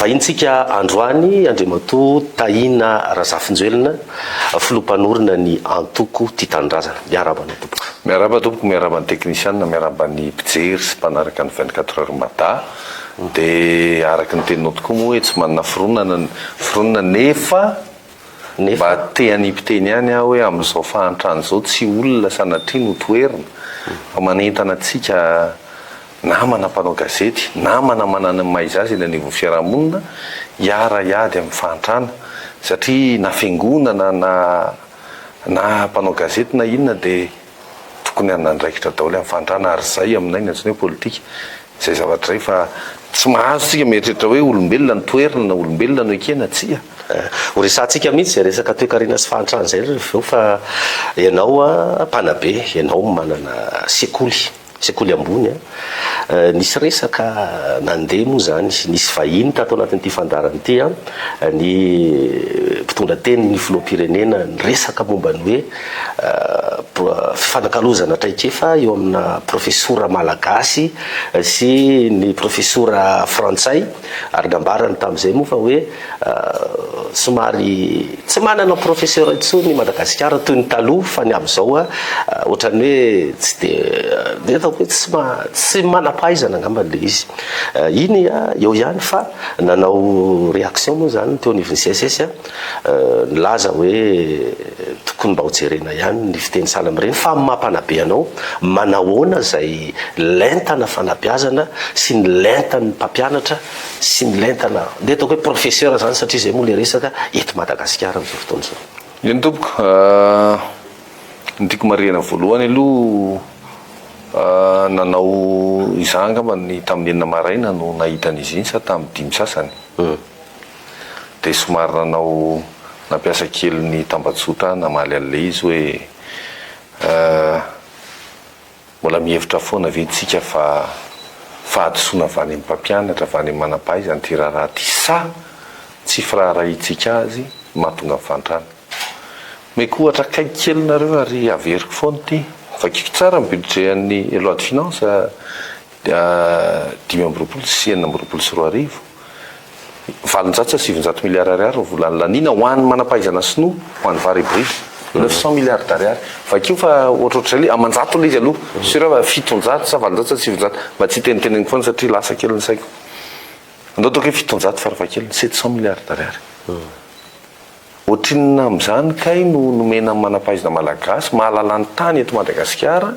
vahintsika androany Andriamatoa Tahina Razafinjoelina filompanorina ny antoko ty tanindrazana. Miarabana tompoko. Miaraba tompoko, miaraba ny teknisianina, miaraba ny mpijery sy mpanaraka ny 24 heures mata. Dia araka ny teninao tokoa moa hoe tsy manana fironana nefa mba te mpiteny ihany aho hoe amin'izao fahantrany izao tsy olona sanatria no toerina fa manentana antsika namana mpanao gazety, namana manana ny maizazy eny anivon'ny fiarahamonina iara-iady amin'ny fahantrana satria na fiangonana na mpanao gazety na inona dia tokony hanandraikitra daholo amin'ny fahantrana ary izay aminay ny antsoina hoe politika izay zavatra izay fa tsy mahazo tsika mieritreritra hoe olombelona ny toerina na olombelona no ekena tsia. Ho resantsika mihitsy resaka toe-karena sy fahantrana izay reo fa ianao mpanabe, ianao manana sekoly ambony nisy resaka nandeha moa zany, nisy vahiny tato anatin'ity fandarana ity ny mpitondra teny ny filoham-pirenena ny resaka momba ny hoe fifanakalozana traikefa eo amina profesora malagasy sy ny profesora frantsay ary nambarany tamin'izay moa fa hoe somary tsy manana profeseur intsony ny Madagasikara toy ny taloha fa ny amin'izao ohatran'ny hoe tsy dia ataoko hoe tsy manam-pahaizana angamba le izy. Iny eo ihany fa nanao réaction moa zany teo anivon'ny CSS nilaza hoe tokony mba ho jerena ihany ny fiteny sahala amin'ireny fa mampanabe anao manahoana izay lentana fanabeazana sy ny lentany mpampianatra sy ny lentana dia ataoko hoe professeur zany satria izay moa le resaka eto Madagasikara amin'izao fotoana izao. Eny tompoko ny tiako marihana voalohany aloha nanao izangamba ny tamin'ny enina maraina no nahitan'izy iny sa tamin'ny 5 sasany dia somary nanao nampiasa kely ny tambajotra namaly an'le izy hoe mbola mihevitra foana ventsika fa fahadisoana avy any amin'ny mpampianatra avy any amin'ny manam-pahaizana ty raharaha ty sa tsy firaharahintsika azy mahatonga amin'ny fantrana meko ohatra kaiky kely nareo ary averiko foana ty fakiko tsara ny budget-ny loi de finance 5 sy 9 sy 4 arivo 700 sy 700 milliards ariary volany lanina ho an'ny manam-pahaizana sinoa ho an'ny varibril 900 milliards d'ariary fakio fa ohatrohatra le amanjato le izy aloha sura fa 700 sa 700 sy 700 mba tsy teniteneny foana satria lasa kely ny saiko andao ataoko hoe 700 farafahakeliny 700 milliards d'ariary ohatrinona amin'izany kay no nomena manam-pahaizana malagasy mahalala ny tany eto Madagasikara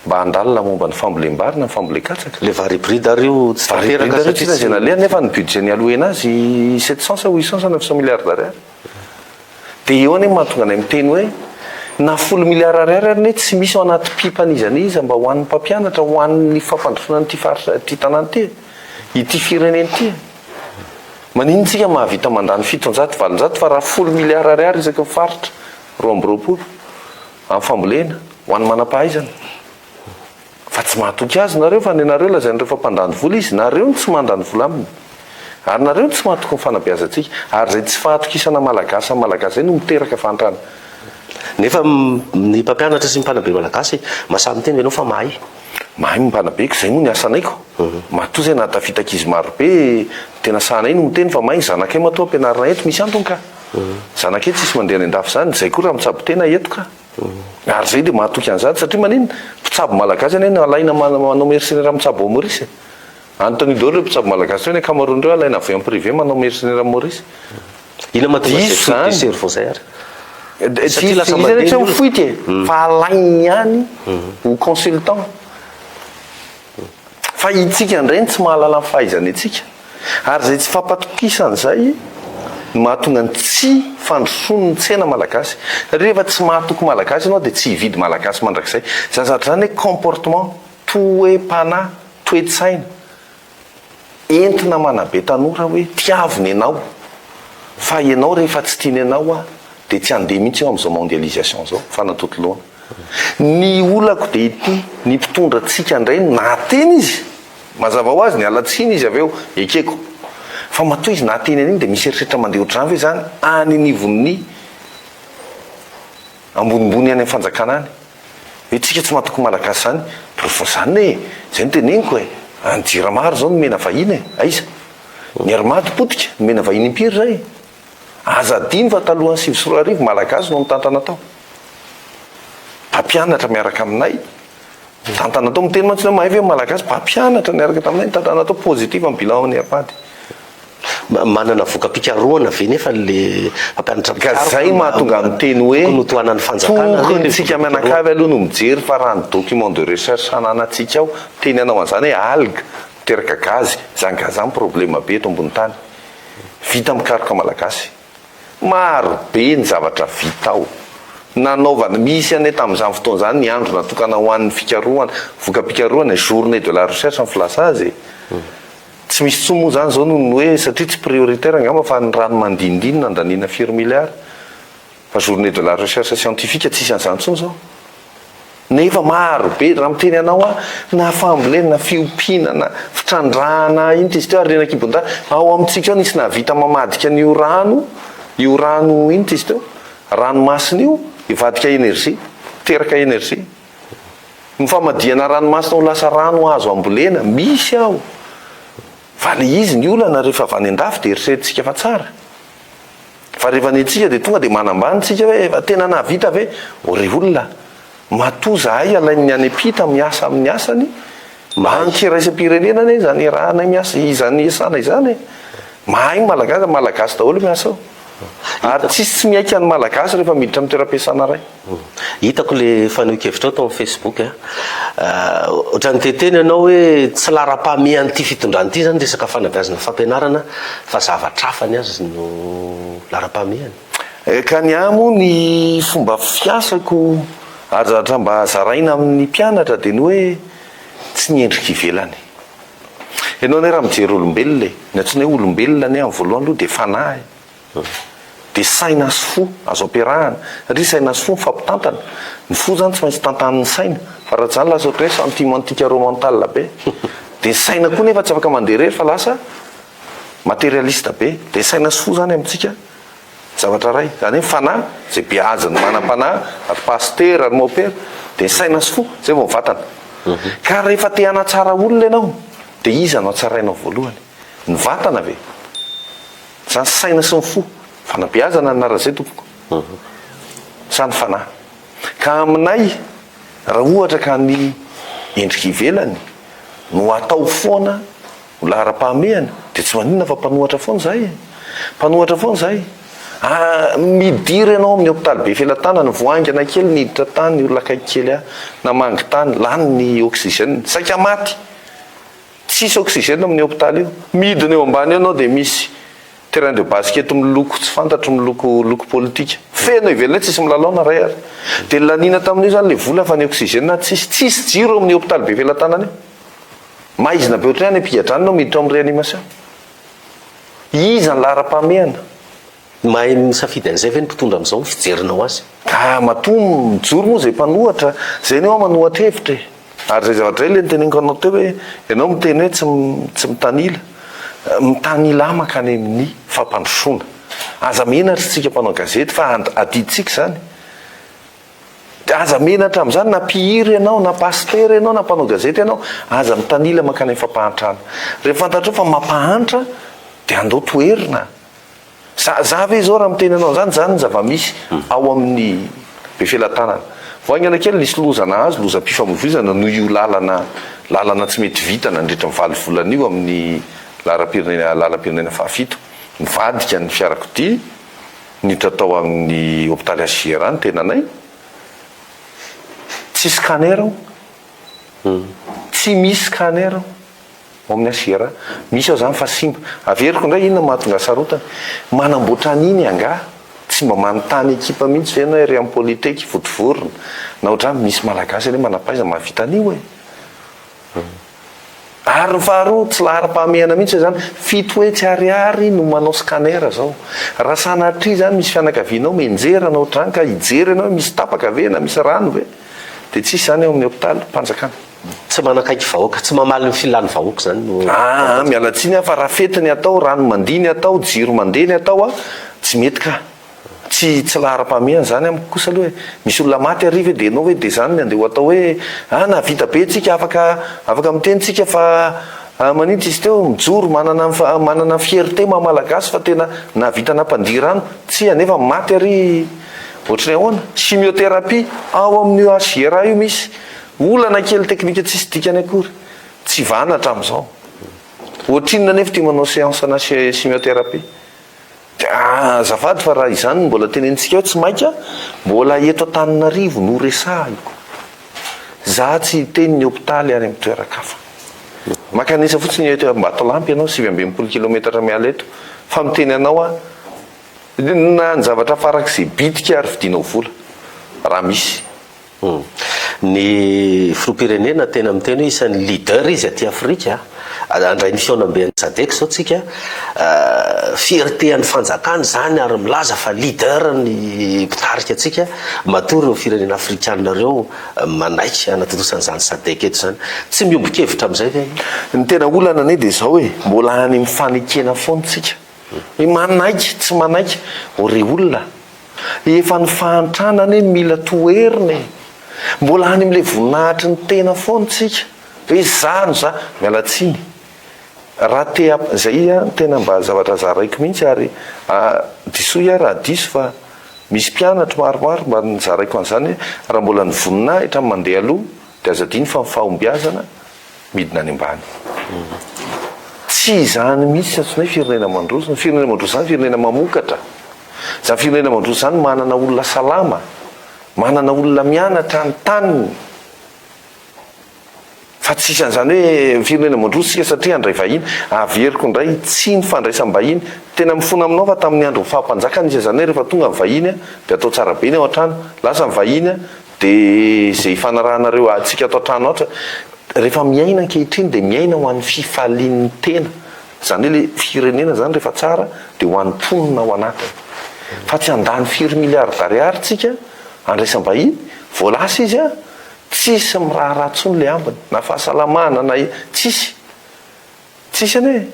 mba handalina momba ny fambolem-bary na ny fambolem-katsaka le varibride io tsy tanteraka satria zay naleha nefa ny budget ny aloena azy 700 sa 800 sa 900 milliards d'ariary dia eo anie mahatonga anay miteny hoe na 10 milliards ariary ary ne tsy misy ao anaty pipanizaniza mba ho an'ny mpampianatra ho an'ny fampandrosoana n'ity faritra ty tanàna ty ity fireneny ty manintsika mahavita mandany 700 700 fa raha 10 milliards ariary isaky ny faritra 220 amin'ny fambolena ho an'ny manam-pahaizana fa tsy mahatoky azy nareo fa nareo lazain'ireo fa mpandany vola izy nareo ny tsy mandany vola aminy ary nareo ny tsy mahatoky ny fanabeazantsika ary zay tsy fahatokisana malagasy zay no miteraka fahantrana nefa ny mpampianatra sy ny mpanabe malagasy masamy teny ianao fa mahay mimpanabeko zay moa ny asanaiko matoa zay nahatafitaka izy marobe tena sahanay no miteny fa mahay zanakay matoa ampianarina eto misy antony ka zanakay tsisy mandeha any andafy zany zay koa raha mitsabo tena eto ka ary zay dia mahatoky an'izany satria manino mpitsabo malagasy any alaina manao mercenaire mitsabo ao Maurice Anthony Dolo le mpitsabo malagasy reo ny akamaroan'ireo alaina avy amin'ny privé manao mercenaire Maurice ina mahatonga zay ary izy mifoity fa alainy ihany ho consultant fa itsika indray tsy mahalala ny fahaizana itsika ary zay tsy fampatokisan'izay mahatonga ny tsy fandrosony ny tsena malagasy rehefa tsy mahatoky malagasy ianao dia tsy hividy malagasy mandrakizay zany zavatra zany hoe comportement toe-panahy toe-tsaina entina manabe tanora hoe tiaviny ianao fa ianao rehefa tsy tiany ianao dia tsy andeha mihitsy eo amin'izao mondialisation zao fanatotoloana ny olako dia ity ny mpitondra tsika indray nateny izy mazava ho azy ny alatsiny izy avy eo ekeko fa matoa izy nateny an'iny dia misy eritreritra mandeha ohatrany ve zany any anivon'ny ambonimbony any amin'ny fanjakana any hoe tsika tsy mahatoky malagasy zany profo zany e zay no teneniko e anjira maro zao no mena vahiny e aiza ny aromady potika mena vahiny impiry zay aza diny fa talohan'ny sivy sy roa arivo malagasy no mitantana tao mpampianatra miaraka aminay tantana tao miteny mantsy mahay hoe malagasy mpampianatra niaraka taminay tantana tao pozitiva amin'ny bilan amin'ny aromady manana voka-pikaroana ve nefa le mpampianatra ka zay mahatonga miteny hoe notoanany fanjakana tokontsika mianakavy aloha no mijery fa raha ny document de recherche ananantsika ao teny anao an'izany hoe alga miteraka gazy zany gazany problema be eto ambony tany vita mikaroka malagasy maro be ny zavatra vita ao nanaovana misy ane tamin'izany fotoana zany ny andro natokana ho an'ny fikaroana voka-pikaroana journée de la recherche en flasage tsy misy tsomo zany zao noho hoe satria tsy prioritaire angamba fa ny rano mandindinina andanina firy milliard fa journée de la recherche scientifique tsisy an'izany tsony zao nefa maro be raha miteny anao a na fambolena fiompiana fitrandrana iny izy teo ary renakibonda ao amintsika ao nisy nahavita mamadika n'io rano ino izy teo ranomasina io ivadika energie teraka energie mifamadiana ranomasina ho lasa rano azo ambolena misy ao fa le izy ny olana rehefa avy any andafy de eritreretintsika fa tsara fa rehefa nitsika de tonga de manambanitsika hoe efa tena nahavita ve ore olona matoa zahay alain'ny any apita miasa amin'ny asany mankiraisam-pirenenany zany rahana miasa izany asana izany mahay malagasy daholo miasa ao ary tsisy tsy miaika ny malagasy rehefa miditra amin'ny toeram-piasana ray hitako le faneho-kevitra ao tao amin'ny Facebook ohatrany teteny ianao hoe tsy lara-pamehan'ity fitondranyity zany resaka fanabeazana fampianarana fa zavatra hafany azy no lara-pamehany ka ny amo ny fomba fiasako ary zavatra mba zaraina amin'ny mpianatra de ny hoe tsy niendrika ivelany ianao ne raha mijery olombelona ny antsona hoe olombelona ny amin'ny voalohany aloha de fanahy de saina sy fo azo ampiarahana ry saina sy fo mifampitantana ny fo zany tsy maintsy tantanin'ny saina fa raha zany lasa ohatra hoe sentimentika romental be de ny saina koa nefa tsy afaka mandeha rery fa lasa materialiste be de ny saina sy fo zany amintsika zavatra ray zany hoe fanahy zay beazany manam-panahy ary paster ary mopera de ny saina sy fo zay vao mivatana ka rehefa te hanatsara olona ianao de iza no atsarainao voalohany ny vatana ve zany saina sy ny fo fanabeazana narazay tompoko sany fanahy ka aminay raha ohatra ka ny endrika ivelany no atao foana ho lara-pahamehana de tsy maninona fa mpanohatra foana zahay midiry ianao amin'ny hôpitaly be felatana ny voangana kely niditra tany ny olona kaiky kely namangy tany lany ny oxygène saika maty tsisy oxygène amin'ny hôpitaly io midina eo ambany ianao de misy terrain de basket miloko tsy fantatro miloko politika feno ivelany tsisy milalao ray ary de lanina tamin'io zany le vola fa ny oxygène tsisy jiro amin'ny hôpitaly be felatanany io maizina be ohatrany ampigadraninao miditra amin'ny réanimation iza ny lara-pamehana mahay misafidy an'izay ve ny mpitondra am'izao ny fijerinao azy ka matoa mijoro moa zay mpanohatra zay nao manohatra hevitra ary zay zavatra zay le niteneniko anao teo hoe ianao miteny hoe tsy mitanila maka any amin'ny fampandrosoana aza menatra tsika mpanao gazety fa adiditsika zany aza menatra am'zany na pihiry ianao na paster ianao na mpanao gazety ianao aza mitanila maka any fampahantrana rehefa fantatrao fa mampahantra de andao toerina za ve zao raha miteny anao zany ny zava-misy ao amin'ny be felatanana voaingana kely nisy lozana azy lozam-pifamoivoizana no io lalana tsy mety vita nandritra mivaly volana io amin'ny lalam-pirenena fahafito mivadika ny fiarakodia niditra tao amin'ny hôpitaly Asiera ny tenanay tsy scanner tsy misy scanner ao amin'ny Asiera misy ao zany fa simba averiko indray inona mahatonga sarotana manamboatra an'iny anga tsy mba manontany ekipa mihitsy ve hoe ry amin'ny politeky votovorona na ohatrany misy malagasy any manapaiza mahavita an'io ary ny faharoa tsy lara-pahamehana mihitsy zany fito hoe tsy ariary no manao scanner zao raha sanatria zany misy fianakavianao menjera na ohatrany ka hijery ianao misy tapaka ve na misy rano ve de tsisy zany ao amin'ny hôpitaly mpanjakana tsy manakaiky vahoaka tsy mamaly ny filany vahoaka zany no mialatsiny fa raha fetiny atao rano mandiny atao jiro mandeny atao tsy mety ka tsy lara-pahamehana zany amiko kosa aloha hoe misy olona maty ariva de enao hoe de zany ny andeha atao hoe navita be tsika afaka mitentsika fa manintsy izy teo mijoro manana fierté mamalagasy fa tena navita nampandirano tsy anefa maty ary ohatrany ahoana chimiothérapie ao amin'io agr io misy olana kely teknika tsisy dikany akory tsy vanatra am'izao ohatrinona nefa ty manao séance na chimiothérapie azafady fa raha izany mbola tenentsika eo tsy mainka mbola eto Antananarivo no resahiko za tsy teny ny hôpitaly ary amin'ny toerakafa makanisa fotsiny eto Ambatolampy ianao 7 kilometatra miala eto fa miteny anao na ny zavatra farak'izay bitika ary vidinao vola raha misy ny filopirenena tena miteny hoe isan'ny leader izy aty Afrika andray ny fiaonam-be Sadek zao tsika fierté an'ny fanjakany zany ary milaza fa leader ny mpitarika atsika matory ireo firenena afrikanina reo manaiky anatontosan'izany Sadek eto zany tsy miombo-kevitra amin'izay ve ny tena olana ane dia zao hoe mbola any mifanekena foana tsika manaiky tsy manaiky ore olona efa ny fahantrana mila toerina mbola any amin'ilay voninahitry ny tena foana tsika hoe zany za mialatsiny raha te zay tena mba zavatra zaraiko mihitsy ary diso raha diso fa misy mpianatra maromaro mba nyzaraiko an'izany raha mbola ny voninahitra mandeha aloha dia azadiny fa mifahombiazana midina any ambany tsy zany mihitsy atsona hoe firenena mandroso ny firenena mandroso zany firenena mamokatra zany firenena mandroso zany manana olona salama manana olona mianatra ny taniny fa tsisy an'izany hoe firenena mandroso sika satria andray vahiny averiko indray tsy ny fandraisam-bahiny tena mifona aminao fa tamin'ny andro fahampanjaka nisy zany hoe rehefa tonga ny vahiny dia atao tsara be ny ao an-trano lasa ny vahiny dia izay fanarahanareo atsika atao an-trano ohatra rehefa miaina ankehitriny dia miaina ho an'ny fifalian'ny tena zany hoe le firenena zany rehefa tsara dia ho an'ny mponina ao anatiny fa tsy andany 4 milliards d'ariary tsika andraisam-bahiny voalasa izy tsisy miraha ratsony le ambiny na fahasalamana na tsisy ane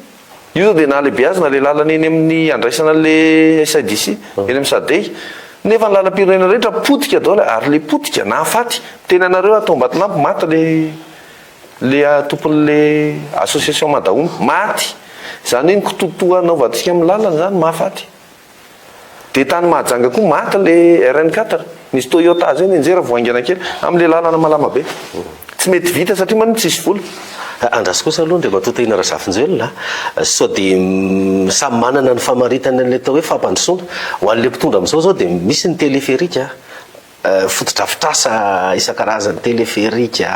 io zao dia na lehibe azy na le lalana eny amin'ny andraisana le SADC eny amin'ny Sadek nefa ny lalam-pirenena rehetra potika daholo ary le potika na afaty tena anareo atao Ambatolampy maty le tompon'le association Madahomy maty zany hoe ny kitotoa anaovantsika amin'ny lalana zany mahafaty dia tany Mahajanga koa maty le RN4 nisy Toyota zay nenjera voaingana kely amin'le lalana malama be tsy mety vita satria maniny tsisy vola andraso kosa aloha dia matota ina razafinjelona sao dia samy manana ny famaritana an'ilay tao hoe fampandrosoana ho an'ilay mpitondra amin'izao zao dia misy ny téléphérique fotodrafitrasa isan-karazany téléphérique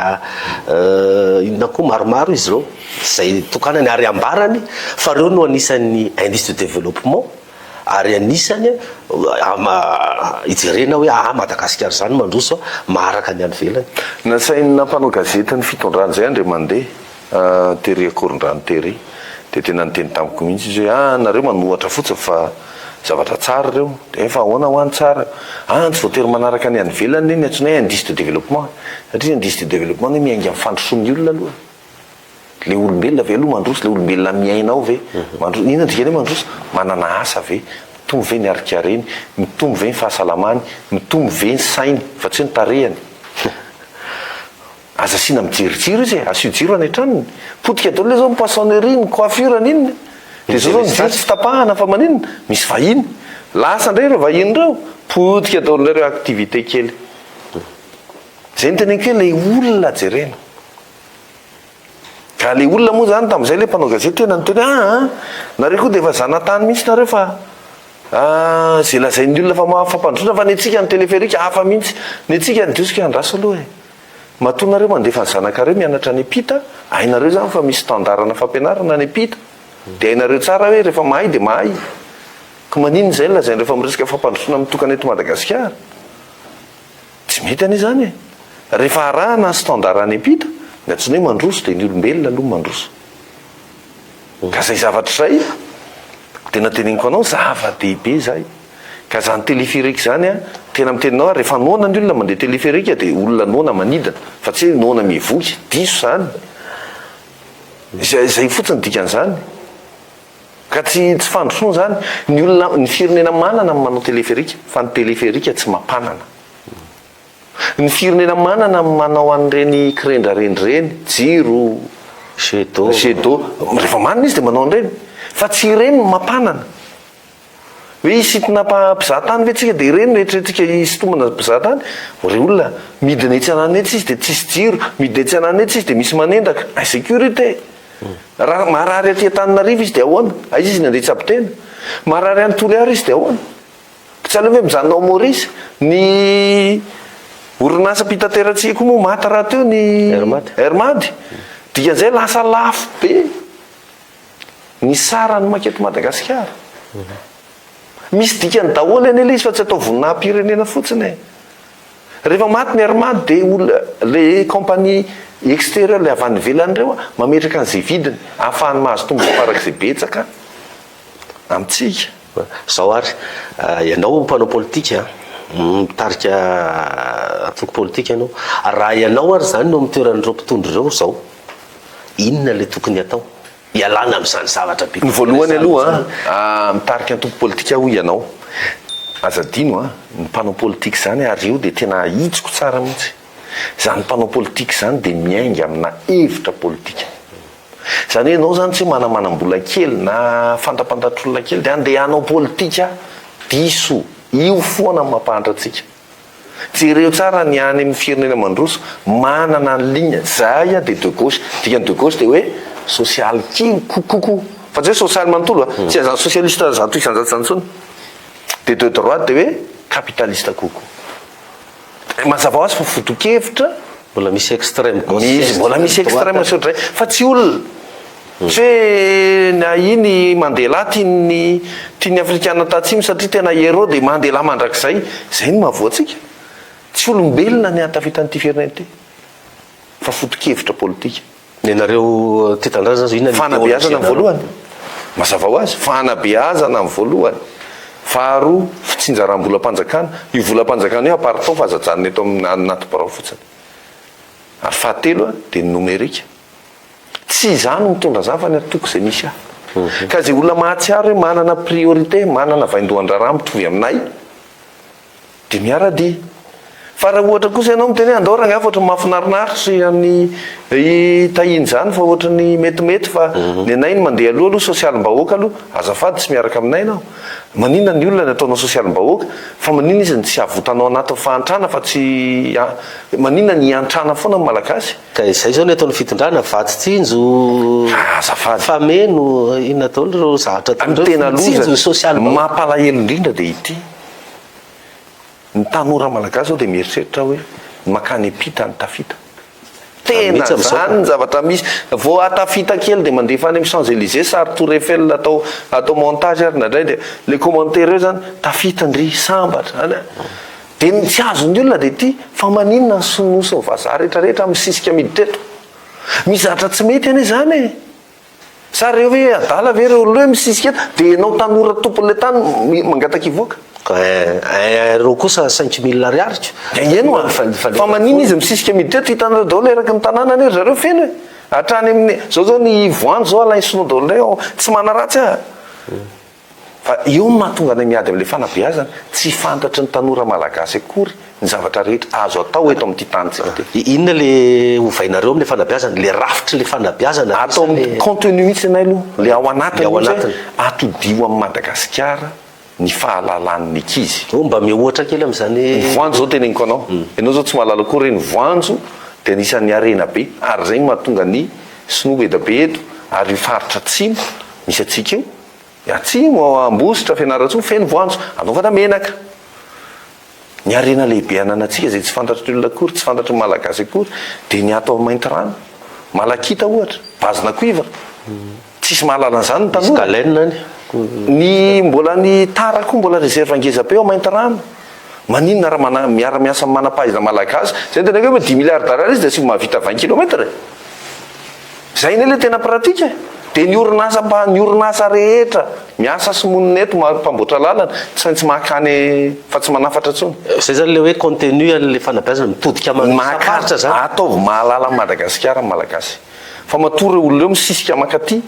inona koa maromaro izy reo izay tokanany ary ambarany fa reo no anisan'ny industrie de développement ary anisany ijerena hoe Madagasikara zany mandroso maharaka ny any velany nasainy nampanao gazety ny fitondrany zay andre mandeha tery akorondrano tery dia tena nyteny tamiko mihitsy izy hoe nareo manohatra fotsiny fa zavatra tsara reo dia efa ahoana ho any tsara tsy voatery manaraka ny any velany eny atsona hoe industrie de développement satria industrie de développement hoe miainga amin'ny fandrosoan'ny olona aloha le olombelona ve aloha mandroso le olombelona miaina ao ve mandroso inona dikany hoe mandroso manana asa ve mitombo ve ny arikareny mitombo ve ny fahasalamany mitombo ve ny sainy fa tsy hoe ny tarehany aza sina mijerijery izy asio jiro any an-tranony potika daholo le zao ny poissonnerie ny coiffure n'inona dia zao zao mijery tsy tapahana fa maninona misy vahiny lasa indray ireo vahiny reo potika daholo indray reo activité kely zay ny teneniko hoe le olona jerena ka le olona moa zany tamin'izay le mpanao gazety tena nyteny nareo koa dia efa zanatany mihitsy nareo fa zay lazain'ny olona fa mahafampandrosoana fa ny antsika ny téléphérique hafa mihitsy ny antsika ny diosika andraso aloha matonareo mandefa ny zanakareo mianatra ny epita hainareo zany fa misy standardna fampianarana ny epita dia hainareo tsara hoe rehefa mahay dia mahay ka maninona zay lazainy rehefa miresaka fampandrosoana mitokana eto Madagasikara tsy mety ane zany rehefa arahana ny standard ny epita ny atsona hoe mandroso dia ny olombelona aloha mandroso ka zay zavatra zay tena teneniko anao zava-dehibe zay ka zany téléphérique zany tena miteninao rehefa noana ny olona mandeha téléphérique dia olona noana manidina fa tsy hoe noana mivoky diso zany zay fotsiny dikan'izany ka tsy fandrosoana zany ny olona ny firenena manana manao téléphérique fa ny téléphérique tsy mampanana ny firenena manana manao an'ireny kirendra renyreny jiro Chedo rehefa manina izy de manao an'ireny fa tsy ireny mampanana hoe isitina mpizahatany ve tsika de ireny rehetrarehetrika isitomana mpizahatany re olona midina etsy anany etsy izy de tsisy jiro, midina etsy anany etsy izy de misy manendaka insécurité. Raha marary aty Antananarivo izy de ahoana? Aiza izy nandeha tsapitena? Marary any Toliara izy de ahoana? Tsy aleo hoe mijanona ao Maurice ny orinasa mpitaterantsika koa moa maty raha teo ny Hermady. Dikan'izay lasa lafo be ny sarany maketo Madagasikara. Misy dikany daholo eny ilay izy fa tsy atao voninahim-pirenena fotsiny e. Rehefa maty ny Hermady de olona le compagnie extérieur le avy any ivelany ireo mametraka an'izay vidiny ahafahany mahazo tombony farak'izay betsaka amintsika. Zao ary ianao mpanao politika mitarika atoko politika ianao, raha ianao ary zany no mitoeran'ireo mpitondro ireo zao, inona le tokony atao ialana amin'izany zavatra be? Ny voalohany aloha mitarika antoko politika ho ianao azadino ny mpanao politika zany ary io de tena ahitsiko tsara mihitsy. Zany mpanao politika zany de miainga amina hevitra politika. Zany hoe ianao zany tsy manamanam-bola kely na fantapantatr'olona kely de andehanao politika diso io foana mampahatra atsika. Jereo tsara ny any amin'ny firenena mandroso manana ny ligne zay de de gauche, dikany de gauche de hoe social kely kokoko fa tsy hoe social manontolo tsy azany socialiste zato isanjatsany tsony. De droite de hoe capitaliste koko. Mazava ho azy fa foto-kevitra mbola misy extrême misy mbola misy extrême sotray fa tsy olona tsy hoe na iny Mandela tiany afrikana tatsimy satria tena héros de Mandela mandrakizay zay no mahavoatsika. Tsy olombelona ny atavitan'ity firenena ity fa foto-kevitra politika. Nenareo tetandraza zo inona fanabeazana amin'ny voalohany mazava ho azy fanabeazana amin'ny voalohany. Faharoa fitsinjaram-bolam-panjakana, io volam-panjakana io aparitao fa azajanony eto anaty birao fotsiny. Ary fahatelo de ny nomerika. Tsy izany mitondra zany fa ny atoko izay misy ahy. Ka izay olona mahatsiaro hoe manana priorité, manana vaindohan-draharaha mitovy aminay de miara-dia. Fa raha ohatra kosa ianao miteny hoe andao rangaha ohatra mahafinarinaritra ny tahiny zany fa ohatra ny metimety fa ny anay ny mandeha aloha sosialim-bahoaka aloha azafady tsy miaraka aminay ianao. Maninona ny olona ny ataonao sosialim-bahoaka fa maninona izy ny tsy avotanao anaty fahantrana fa tsy maninona ny antrana foana ny malagasy. Ka izay zao ny ataon'ny fitondrana vatitsinjo azafady fameno inona atao ireo zavatra tena loza social mampalahelo indrindra de ity. Ny tanora malagasy zao de mieritreritra hoe makany apita ny tafita. Tena zany ny zavatra misy vao atafita kely de mandefa any amin'ny Champs-Élysées sary Tour Eiffel atao montage ary nadray de le commentaire eo zany tafita ndry sambatra de tsy azon'ny olona de ty fa maninona ny sonosy ny vazaha rehetrarehetra amin'ny sisika miditreto. Misy zavatra tsy mety ane zany e. Sa reo hoe adala ve reo olona hoe misisika eto de enao tanora tompon'le tany mangataky ivoaka. Reo kosa 5 000 ariaritra eno fa manina izy misisika miditreto hitanareo daholo eraky ny tanàna any zareo feno hoe hatrany amin'ny zao ny voany zao alainy sono daholo reo tsy manaratsy fa io mahatonga any miady amin'le fanabeazana tsy fantatry ny tanora malagasy akory ny zavatra rehetra azo atao eto amin'ity tanytsika ty. Inona le ovainareo amin'le fanabeazana le rafitry le fanabeazana atao amin'ny contenu mihitsy anay aloha le ao anatiny atodio amin'ny Madagasikara ny fahalalan'ny ankizy. Mba mihoatra kely amin'izany voanjo zao teneniko anao ianao zao tsy mahalala koa reny voanjo de anisan'ny arena be ary zay mahatonga ny sinoa eda be eto ary faritra atsimo misy atsika io atsimo ambositra fianaratsoa feno voanjo anaovana menaka. Ny arena lehibe ananatsika zay tsy fantatry olona akory tsy fantatry malagasy akory de ny ato mainty rano malakita ohatra bazina kuivre tsisy mahalala an'izany ny tanora ny mbola ny tara koa mbola réserve angeza be ao mainty rano. Maninona raha miara-miasa amin'ny manam-pahaizana malagasy zay tena hoe 10 milliards d'ariary izy de tsy mahavita 20 kilomètre zay ny le tena pratika de ny orinasa rehetra miasa sy monina eto mampamboatra lalana tsy mahakany fa tsy manafatra tsony. Zay zany le hoe contenu an'le fanabeazana mitodika mahakaritra zany ataovy mahalala Madagasikara malagasy fa matory olona eo misisika makaty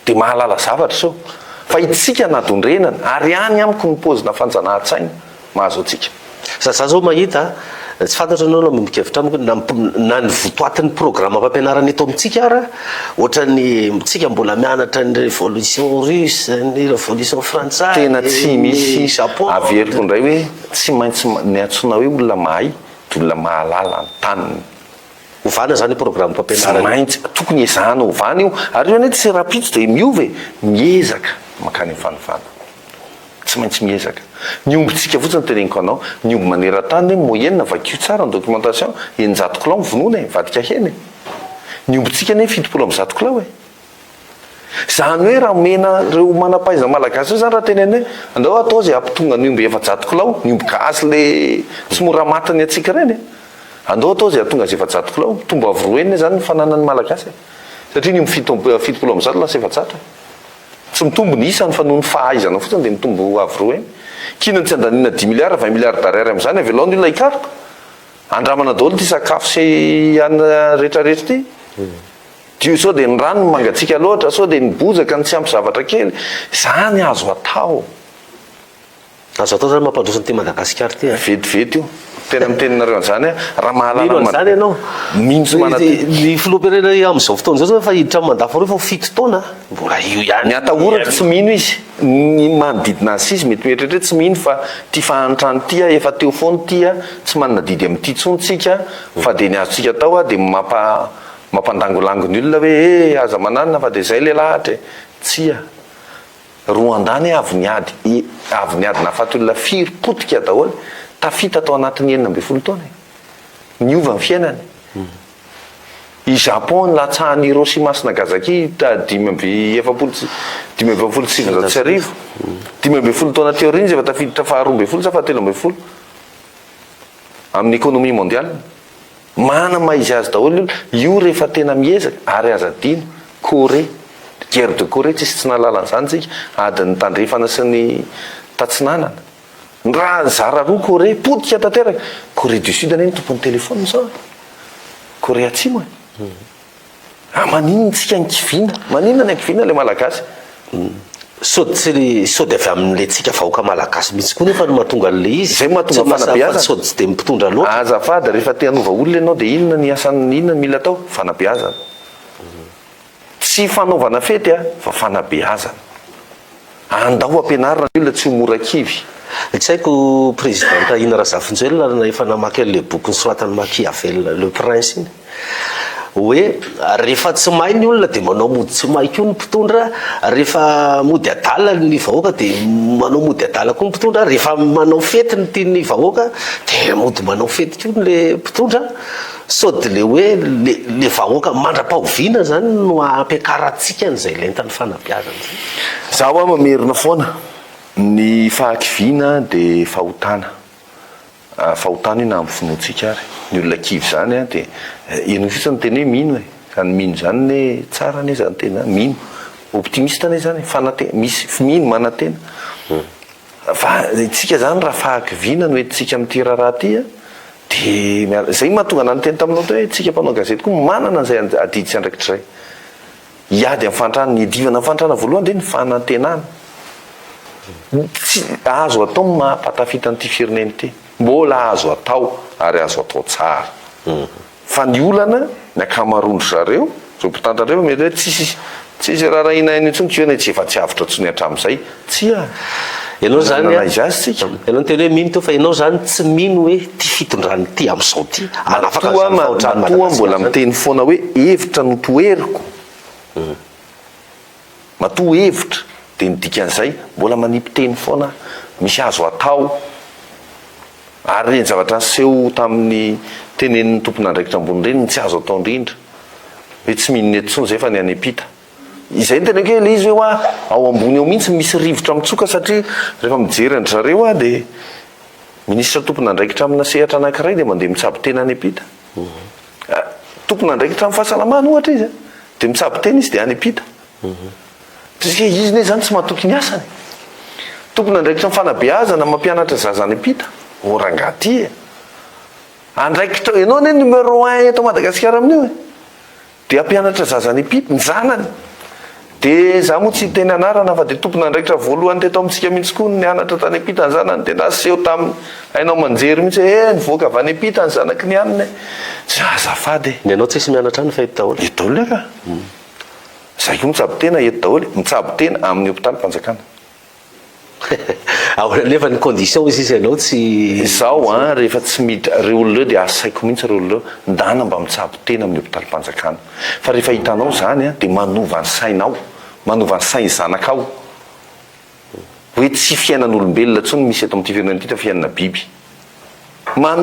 de mahalala zavatra sao fa itsika nadondrenana ary any amiko ny pozina fanjanahan-tsaina mahazo atsika. Za zao mahita tsy fantatra anao no mikevitra amiko na ny votoatin'ny programme fampianarana eto amintsika ara ohatra ny tsika mbola mianatra ny révolution russe ny révolution frantsay tena tsy misy japon averiko indray hoe tsy maintsy ny antsona hoe olona mahay de olona mahalala ny taniny ovana zany programme tsy fampianarana maintsy tokony ezahana ovana io ary io ane tsy rapitso de miove miezaka makany amin'ny fanofana tsy maintsy miezaka ny ombontsika fotsiny teneniko anao ny ombo maneran-tany moyenne vakio tsara ny documentation eninjato kilao mivonona vadika heny ny ombontsika ne 70 kilao zany hoe raha mena reo manapaiza malagasy io zany raha tenene andao atao zay ampitonga ny omby 700 kilao ny omby gasy le tsy mora matany atsika reny andao atao zay atonga 700 kilao tombo avroeny zany ny fananany malagasy satria ny omby 70 lasa 700 tsy mitombo ny isa ny fanony fahaizana fotsiny de mitombo avroeny kina tsy andanina 10 milliards 20 milliards d'ariary am'zany avelao ny olona ikariko andramana daholo ty sakafo sy ana rehetrarehetra ty dio sao de ny rano ny mangatsika loatra sao de ny bozaka ny tsy ampy zavatra kely zany azo atao zany mampandroso nyty Madagasikara ty vetivety io tena mitenenareo an'izany raha mahalala zany ianao mihitsy ny filohampirenena am'izao fotoana zao fa hiditra mandafo reo fa 7 taona mbola io ihany ny atahoratra tsy mino izy ny manodidina azy izy mety mieritreritra tsy mino fa ty fahantrany tya efa teo foany tya tsy manana didy amin'ity tsontsika fa de ny azontsika atao de mampandangolangony olona hoe aza mananina fa de zay le lahatra tsya roa andany avy niady nahafaty olona firy-potika daholo tafita atao anatin'ny 9 taona niova ny fiainany i Japon latsahany Hiroshima sy Nagasaki 5,7 12 taona teo riny efa tafiditra fa 12 sa fa 13 amin'ny économie mondiale mana maizy azy daholo io rehefa tena miezaka ary aza dino Corée guerre de Corée tsy nahalalany zany tsika adiny tandrefana sy ny tatsinanana raha zara roa Corée potika tanteraka Corée du Sud ane tompon'ny téléphone zao Corée atsimo maninona tsika nikivina maninona ny akivina le malagasy sao de avy amin'le tsika vahoaka malagasy mihitsy koa nefa no mahatonga an'le izy zay mahatonga fanabeazana sao tsy de mitondra loatra azafady rehefa te hanova olona ianao de inona ny asany inona ny mila atao fanabeazana tsy fanaovana fety fa fanabeazana andao ampianarina ny olona tsy ho mora kivy tsy haiko présidenta Ina Razafintswela na efa namaky an'le boky nisoratany Machiavel le prince iny hoe rehefa tsy mahay ny olona de manao mody tsy mahay koa ny mpitondra rehefa mody adala ny vahoaka de manao mody adala koa ny mpitondra rehefa manao fety ny tiany vahoaka de mody manao fety koa le mpitondra sao de le hoe le vahoaka mandra-pahovina zany no ampiakaratsika n'izay lentany fanabeazana zaho mamerina foana ny fahakivina de fahotana io na amin'ny finoatsika ary ny olona kivy zany de eno fotsiny ny teny hoe mino zany mino zany ne tsara ne zany tena mino optimiste ne zany misy mino manantena fa tsika zany raha fahakivina no entsika amin'ity raharaha ty de zay mahatonga anany teny taminao to hoe tsika mpanao gazety koa manana an'izay adidy sy andraikitr'izay iady amin'ny fantrana ny idivana fantrana voalohany de ny fanantenana tsy azo atao mampatafita n'ity fireneny ty mbola azo atao ary azo atao tsara fa ny olana ny akamarondro zareo zao mpitandrareo mety hoe tsisy raha inainy intsony kiona tsy efa tsy avitra tsony hatramin'izay tsy ianao zany izy azy tsika ianao teny hoe mino teo fa ianao zany tsy mino hoe ty fitondrany ty am'izao ty matoa mbola miteny foana hoe hevitra no toeriko matoa hevitra de nidikan'izay mbola manipiteny foana misy azo atao ary reny zavatra seho tamin'ny tenenin'ny tompon'andraikitra ambony reny tsy azo atao indrindra hoe tsy mino ny etitsony zay fa ny any ampita izay ny tena ke le izy hoe ao ambony eo mihitsy misy rivotra mitsoka satria rehefa mijery andry zareo de ministra tompon'andraikitra amina sehatra anankiray de mandeha mitsabo tena any ampita tompon'andraikitra amin'ny fahasalamana ohatra izy de mitsabo tena izy de any ampita izy ne zany tsy mahatoky ny asany tompon'andraikitra mifanabeazana mampianatra zaza any ampita orangaty andraikitra ianao ne numéro 1 eto Madagasikara amin'io de ampianatra zaza any ampita ny zanany de za moa tsy teny anarana fa de tompona ndraikitra voalohany teto amintsika mihitsy koa nianatra tany ampitany zanany de naseho tamy ainao manjery mihitsy nivoaka avy any ampitany zanaky ny aniny tsy azafady ny anao tsisy mianatra any fa eto daholo eto daholo aka zay ko mitsabo tena eto daholo mitsabo tena amin'ny hopitaly mpanjakana ao nefa ny condition izy anao tsy izao a rehefa tsy miditra re olonareo de asaiko mihitsy re olonareo ndana mba mitsabo tena amin'ny hopitaly mpanjakana fa rehefa hitanao zany a de manova ny sainao manova ny sainy zanakao hoe tsy fiainan'olombelona tsony misy eto amin'ity firenena ity fa fiainana biby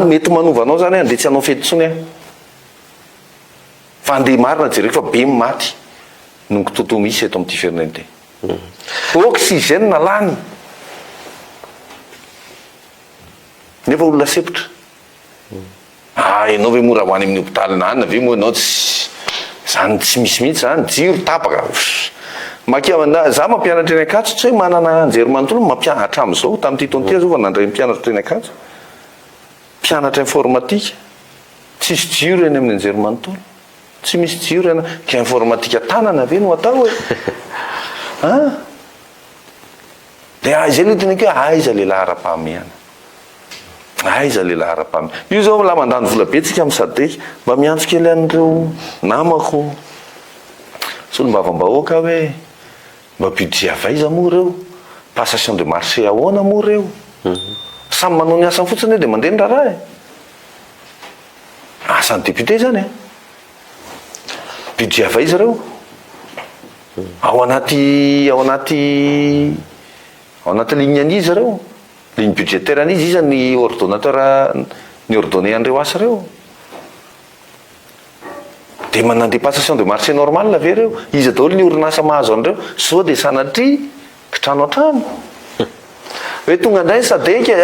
mety manovanao zany andeha tsy anao fety tsony a fa andeha marina jereko fa be maty nonko toto misy eto amin'ity firenena ity oxygène lany nefa olona sepotra ianao ve mora ho any amin'ny hopitaly nany ave moa anao tsy zany tsy misy mihitsy zany jiro tapaka za mampianatra eny akatso tsy hoe manana anjery manontolo mampianatra am'izao tamin'ity taona ty zao fa nandray mpianatra teny akatso mpianatra informatika tsisy jiro eny amin'ny anjery manontolo tsy misy jiro ena ka informatika tanana ave no atao hoe de zay le tena ke aiza lehilahy ara-pahamehana aiza lehilahy ara-pahamehana io zao la mandany vola be tsika misadeka mba miantso kely an'ireo namako solo mba avambahoaka hoe mba budget avaiza moa reo passation de marché ahoana moa reo samy manao ny asany fotsiny de mandeha ny raharaha asan'ny député zany budget avaiza reo ao anaty ligne an'izy reo ligne budgétaire an'izy izy ny ordonnateur ny ordonné an'ireo asa reo de manandeha passation de marché normal ave reo izy daholo ny orinasa mahazo an'ireo sao de sanatria kitrano an-trano hoe tonga indray sadeka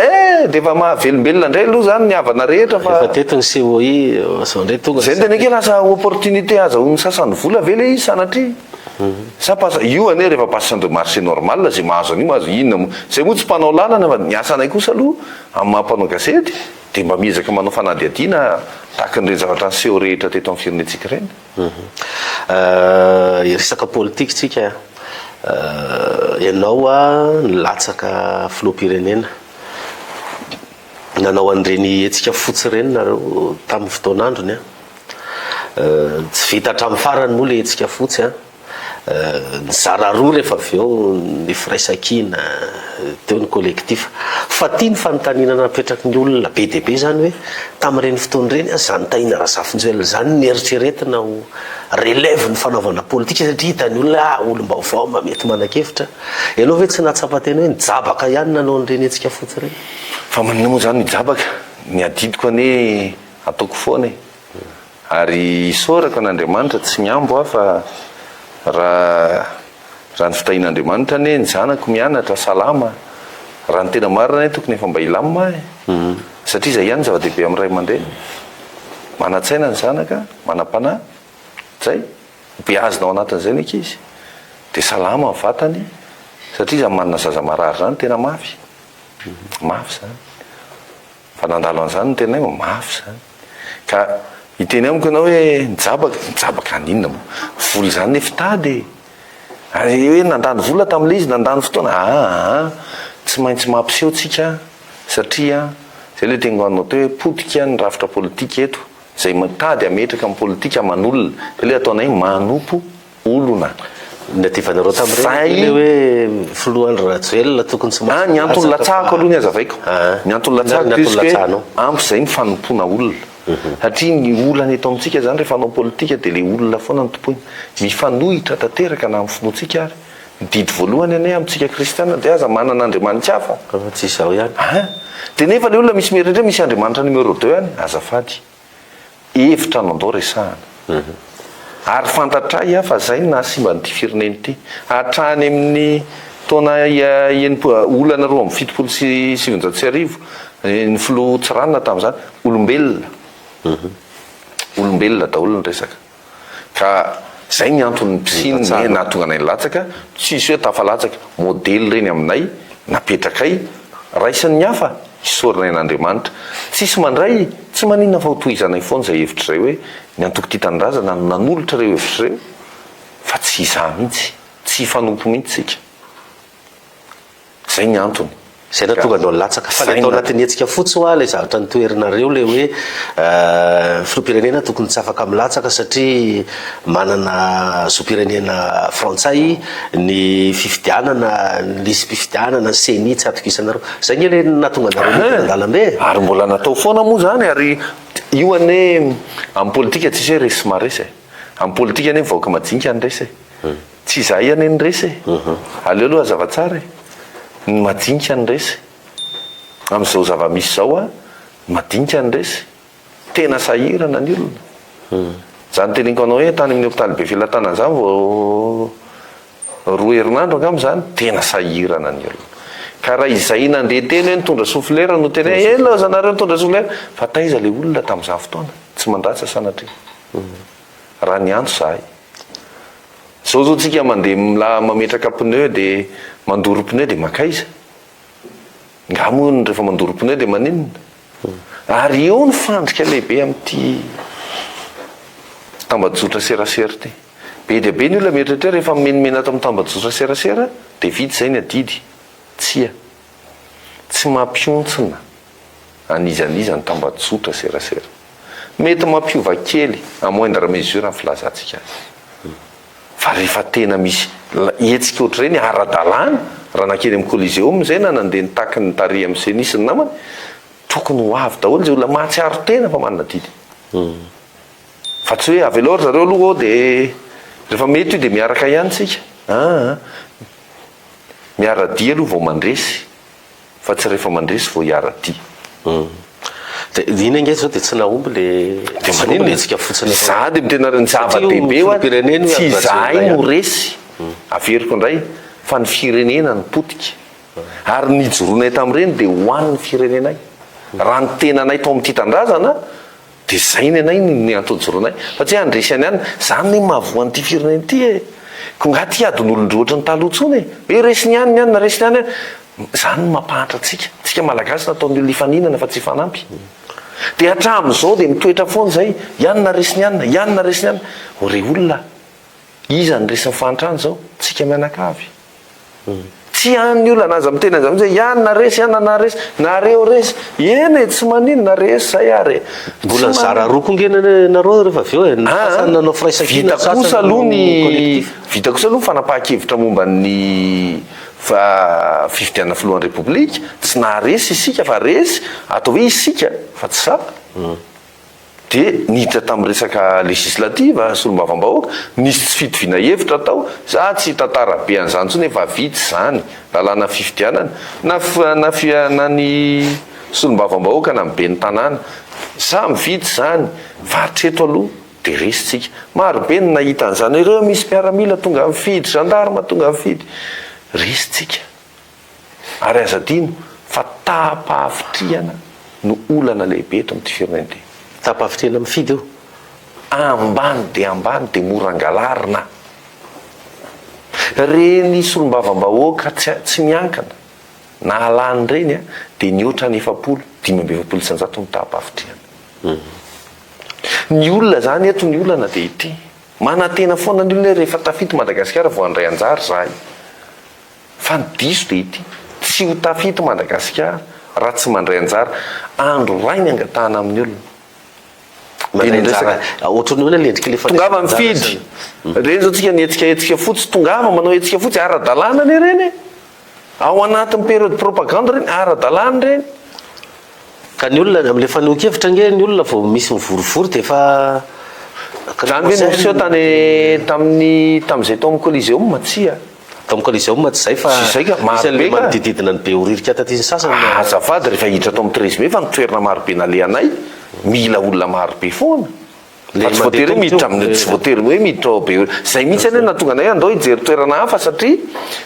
de efa mahavelombelona indray aloha zany ny havana rehetra fa teto ny COI ndray tonga zay tena ke lasa opportunité azahoany sasany vola ve le izy sanatria io ane rehefa passation de marché normal zay mahazo an'io mahazo inona zay moa tsy mpanao lalana fa ny asanay kosa aloha amin'ny mampanao gazety de mba miezaka manao fanadihadiana tahaka n'ireny zavatra ny seho rehetra teto amin'ny firenentsika ireny resaka politique tsika ianao nilatsaka filoham-pirenena nanao an'ireny etsika fotsy ireny nareo tamin'ny fotoan'androny tsy vita hatramin'ny farany moa le etsika fotsy ny zara roa rehefa avy eo ny firaisan-kina teo ny collectif fa tia ny fanontaniana napetraky ny olona be dia be zany hoe tamin'ireny fotoana ireny zany tahina Razafinjoel zany nieritreretina ho relève ny fanaovana politika satria hitany olona olom-baovao mamety manan-kevitra ianao ve tsy nahatsapa-tena hoe nijabaka ihany nanao an'ireny etsika fotsy ireny fa manina moa zany nijabaka ny adidiko ane ataoko foana ary isorako an'Andriamanitra tsy miambo aho fa raha ny fitahin'Andriamanitra ane ny zanako mianatra salama raha ny tena marina tokony efa mba ilamina satria zay ihany zava-dehibe amin'ny ray aman-dreny mana-tsaina ny zanaka manam-panahy zay beazina ao anatin'izay ny ankizy de salama ny vatany satria zany manana zaza marary zany tena mafy zany fa nandalo an'izany ny tena mafy zany ka iteny amiko ianao hoe nijabaka aninona moa vola zany nefa tady hoe nandany vola tam'le izy nandany fotoana tsy maintsy mampiseho tsika satria zay le tena anao teo hoe potika ny rafitra politika eto zay tady ametraka amin'ny politika manolona de le ataonay manompo olona natevanareo tamin'ireny hoe filohan'ny Rajoelina tokony tsy ny antony latsahako aloha ny azavaiko ny antony latsahako izy hoe ampy zay ny fanompona olona satria ny olana eto amintsika zany rehefa anao politika de le olona foana ny tompoiny mifanohitra tanteraka na amin'ny finoantsika ary didy voalohany ane amintsika kristiana de aza manana Andriamanitra hafa tsy izao ihany de nefa le olona misy meritre misy Andriamanitra numéro 2 any azafady hevitra nandao resahana ary fantatray fa zay na simba nyity fireneny ity hatrany amin'ny taona olana roa amin'ny fitopolo sy sivinjato sy arivo ny filoha tsiranina tamin'izany olombelona daholo ny resaka ka zay ny antony mpisiny na tonga nay latsaka tsisy hoe tafalatsaka modely reny aminay napetrakay raisan'ny hafa isorina n'Andriamanitra tsisy mandray tsy maninona fa hotohizanay foana zay hevitra zay hoe ny antoko ty tanindrazana nanolotra reo hevitra reo fa tsy izah mihitsy tsy fanompo mihitsy tsika zay ny antony zay natonga anao latsaka fa le atao anatin'ny hetsika fotsy hoa le zavatra nitoerinareo le hoe filoam-pirenena tokony tsy afaka milatsaka satria manana zoam-pirenena frantsay ny fifidianana lisy mpifidianana seni tsy atokisanareo zay ny le natonga anareo an-dalambe ary mbola natao foana moa zany ary io ane amin'ny politika tsisy hoe resy maresy amin'ny politika ane vahoaka majinika ny resy tsy zay ane ny resy aleo aloha azavatsara ny madinika ny resy amin'izao zava-misy zao a madinika ny resy tena sahirana ny olona zany teneniko anao hoe tany amin'ny hopitaly be filatanana zany vao roa herinandro angamba zany tena sahirana ny olona ka raha izay nandeha teny hoe nitondra soflera no teny hoe ela zanareo nitondra soflera fa taiza le olona tamin'izany fotoana tsy mandratsy sanatria raha ny antso zahay zao zao tsika mandeha mametraka pneu dia mandoro pneu dia makaiza ngamony rehefa mandoro pneu dia maninona ary eo ny fandrika lehibe amin'ity tambajotra serasera ty be dia be ny olona mieritreritra rehefa menomena ato amin'ny tambajotra serasera dia vity zay ny adidy tsy mampiontsina anizanizany tambajotra serasera mety mampiova kely amoindra mesure amin'ny filazantsika fa rehefa tena misy hetsika oatra reny ara-dalàna raha nakeny amin'ny coliseum zay na nandeha nitaky ny tari amin'ny senisy ny namany tokony ho avy daholo zay olona mahatsiaro tena fa manana didy fa tsy hoe avy aloha zareo aloha dia rehefa mety io dia miaraka ihany tsika miara-dia aloha vao mandresy fa tsy rehefa mandresy vao hiara-dia ina nge zao dia tsy nahomby le tsika fotsiny za dia mitena ny zava-dehibe tsy zahay no resy averiko indray fa ny firenena ny potika ary nijoroanay tamin'ireny dia hoan'ny firenenay raha ny tenanay tao amin'ity tandrazana dia zay ny anay ny antojoroanay fa tsy andresy any any zany ny mahavoan'ity firenena ity ko nga ty adin'olon-droatra ny talohatsony hoe resy ny any ny any na resy ny any zany ny mampahatra tsika malagasy nataony olona ifaninana fa tsy fanampy dia hatramin'izao dia mitoetra foana zay ianona resy ny anina ianona resy ny anina re olona iza ny resin'ny fantrany zao tsika mianakavy tsy an'ny olona naza miteny an'izany zay ianona resy ianona na resy nareo resy eny tsy maninona resy zay ary mbola ny zara roa kongenanareo rehefa avy eo sasany nanao firaisakina vita kosa aloha ny fanapahan-kevitra momba ny fifidianana filohan'ny repoblika tsy naharesy isika fa resy atao hoe isika fa tsy za dia niditra tamin'ny resaka legislativa solombavam-bahoaka nisy tsy fitoviana hevitra tao za tsy tantara be an'izany tsony efa vitsy zany lalàna fifidianana na ny solombavam-bahoaka na mibe ny tanàna za mivitsy zany varitreto aloha dia resy tsika marobe ny nahita an'izany ireo misy miaramila tonga mifidy gendarme tonga mifidy resy tsika ary azadino fa tapahafitriana no olana lehibe eto amin'ity firenena ity tapahafitriana mifidy io ambany dia morangalarina reny solombavam-bahoaka tsy miankana na alany reny dia ny oatra ny 750 isanjato mitapahafitriana ny olona zany eto ny olana dia ity manatena foana ny olona rehefa tafito Madagasikara vao andray anjary zahay fa ny diso dia ity tsy ho tafito Madagasikara raha tsy mandray anjara andro ray ny angatahana amin'ny olona tongava mifidy reny zao tsika ny hetsika fotsy tongava manao hetsika fotsy ara-dalàna ny reny ao anatin'ny période propagande reny ara-dalàna reny ka ny olona amin'le faneho-kevitra nge ny olona vao misy mivorivory dia efa zany hoe noseho tamin'izay tao amin'ny coliseum matsia tamin'ny coliseum tsy zay fa isan'le manodididina ny be horirika taty ny sasany azafady rehefa hiditra tao amin'ny 13 mai fa nitoerana marobe nalehanay mila olona marobe foana tsy voatery miditra amin'ny tsy voatery hoe miditra ao be zay mihitsy any hoe natonga anay andao hijery toerana hafa satria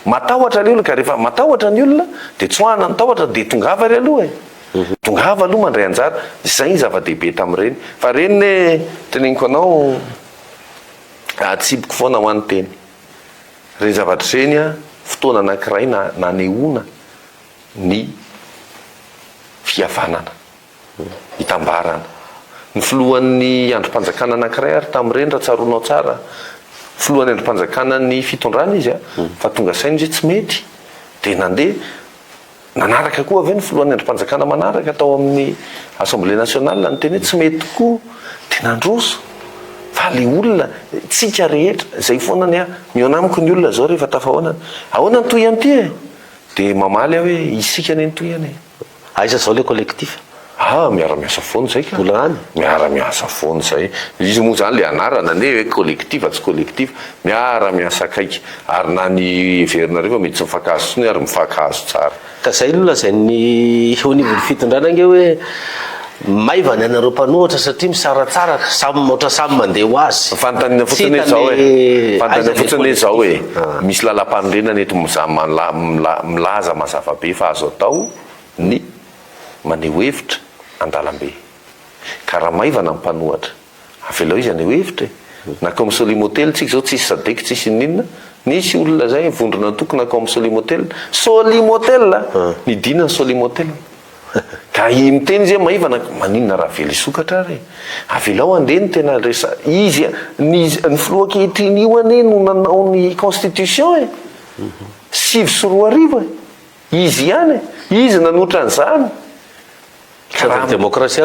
matahotra ny olona ka rehefa matahotra ny olona dia tsoahana ny tahotra dia tongava ry aloha tongava aloha mandray anjara zay ny zava-dehibe tamin'ireny fa reny ne teneniko anao atsiboko foana ho an'ny teny reny zavatra reny fotoana anankiray nanehoana ny fihavanana hitambarana ny filohan'ny androm-panjakana anankiray ary tamin'ireny raha tsaronao tsara filohan'ny androm-panjakana ny fitondrana izy fa tonga sainy zay tsy mety dia nandeha nanaraka koa avy ny filohan'ny androm-panjakana manaraka atao amin'ny assemblée nationale ny teny hoe tsy mety tokoa dia nandroso fa le olona tsika rehetra zay foanany mionamiko ny olona zao rehefa tafahoanany ahoana ny toy any ty dia mamaly aho hoe isika ny toy any aiza zao le collectif miara-miasa foana zay ka olana any miara-miasa foana zay izy moa zany le anarana ne hoe collectif tsy collectif miara-miasa kaiky ary na ny verina rehefa mety tsy mifakazo sony ary mifakazo tsara ka zay aloha zay ny au niveau ny fitondrana nge hoe maivany anareo mpanohatra satria misaratsara oatra samy mandeha ho azy fanontaniana fotsiny fotsiny zao hoe misy lalam-panorenana eto milaza mazava be fa azo atao ny maneho hevitra andalam-be ka raha maivana ny mpanohatra avelao izy aneho hevitra na comme solimotel tsika zao tsisy sadeky tsisy ninona nisy olona zay vondrona tokona comme solimotel ny dina ny solimotel ka miteny izy maivana maninona raha velo isokatra re avelao andeny tena resa izy ny filoha ankehitriny io ane no nanao ny constitution 5 izy ihany izy nanotra an'izany démocratie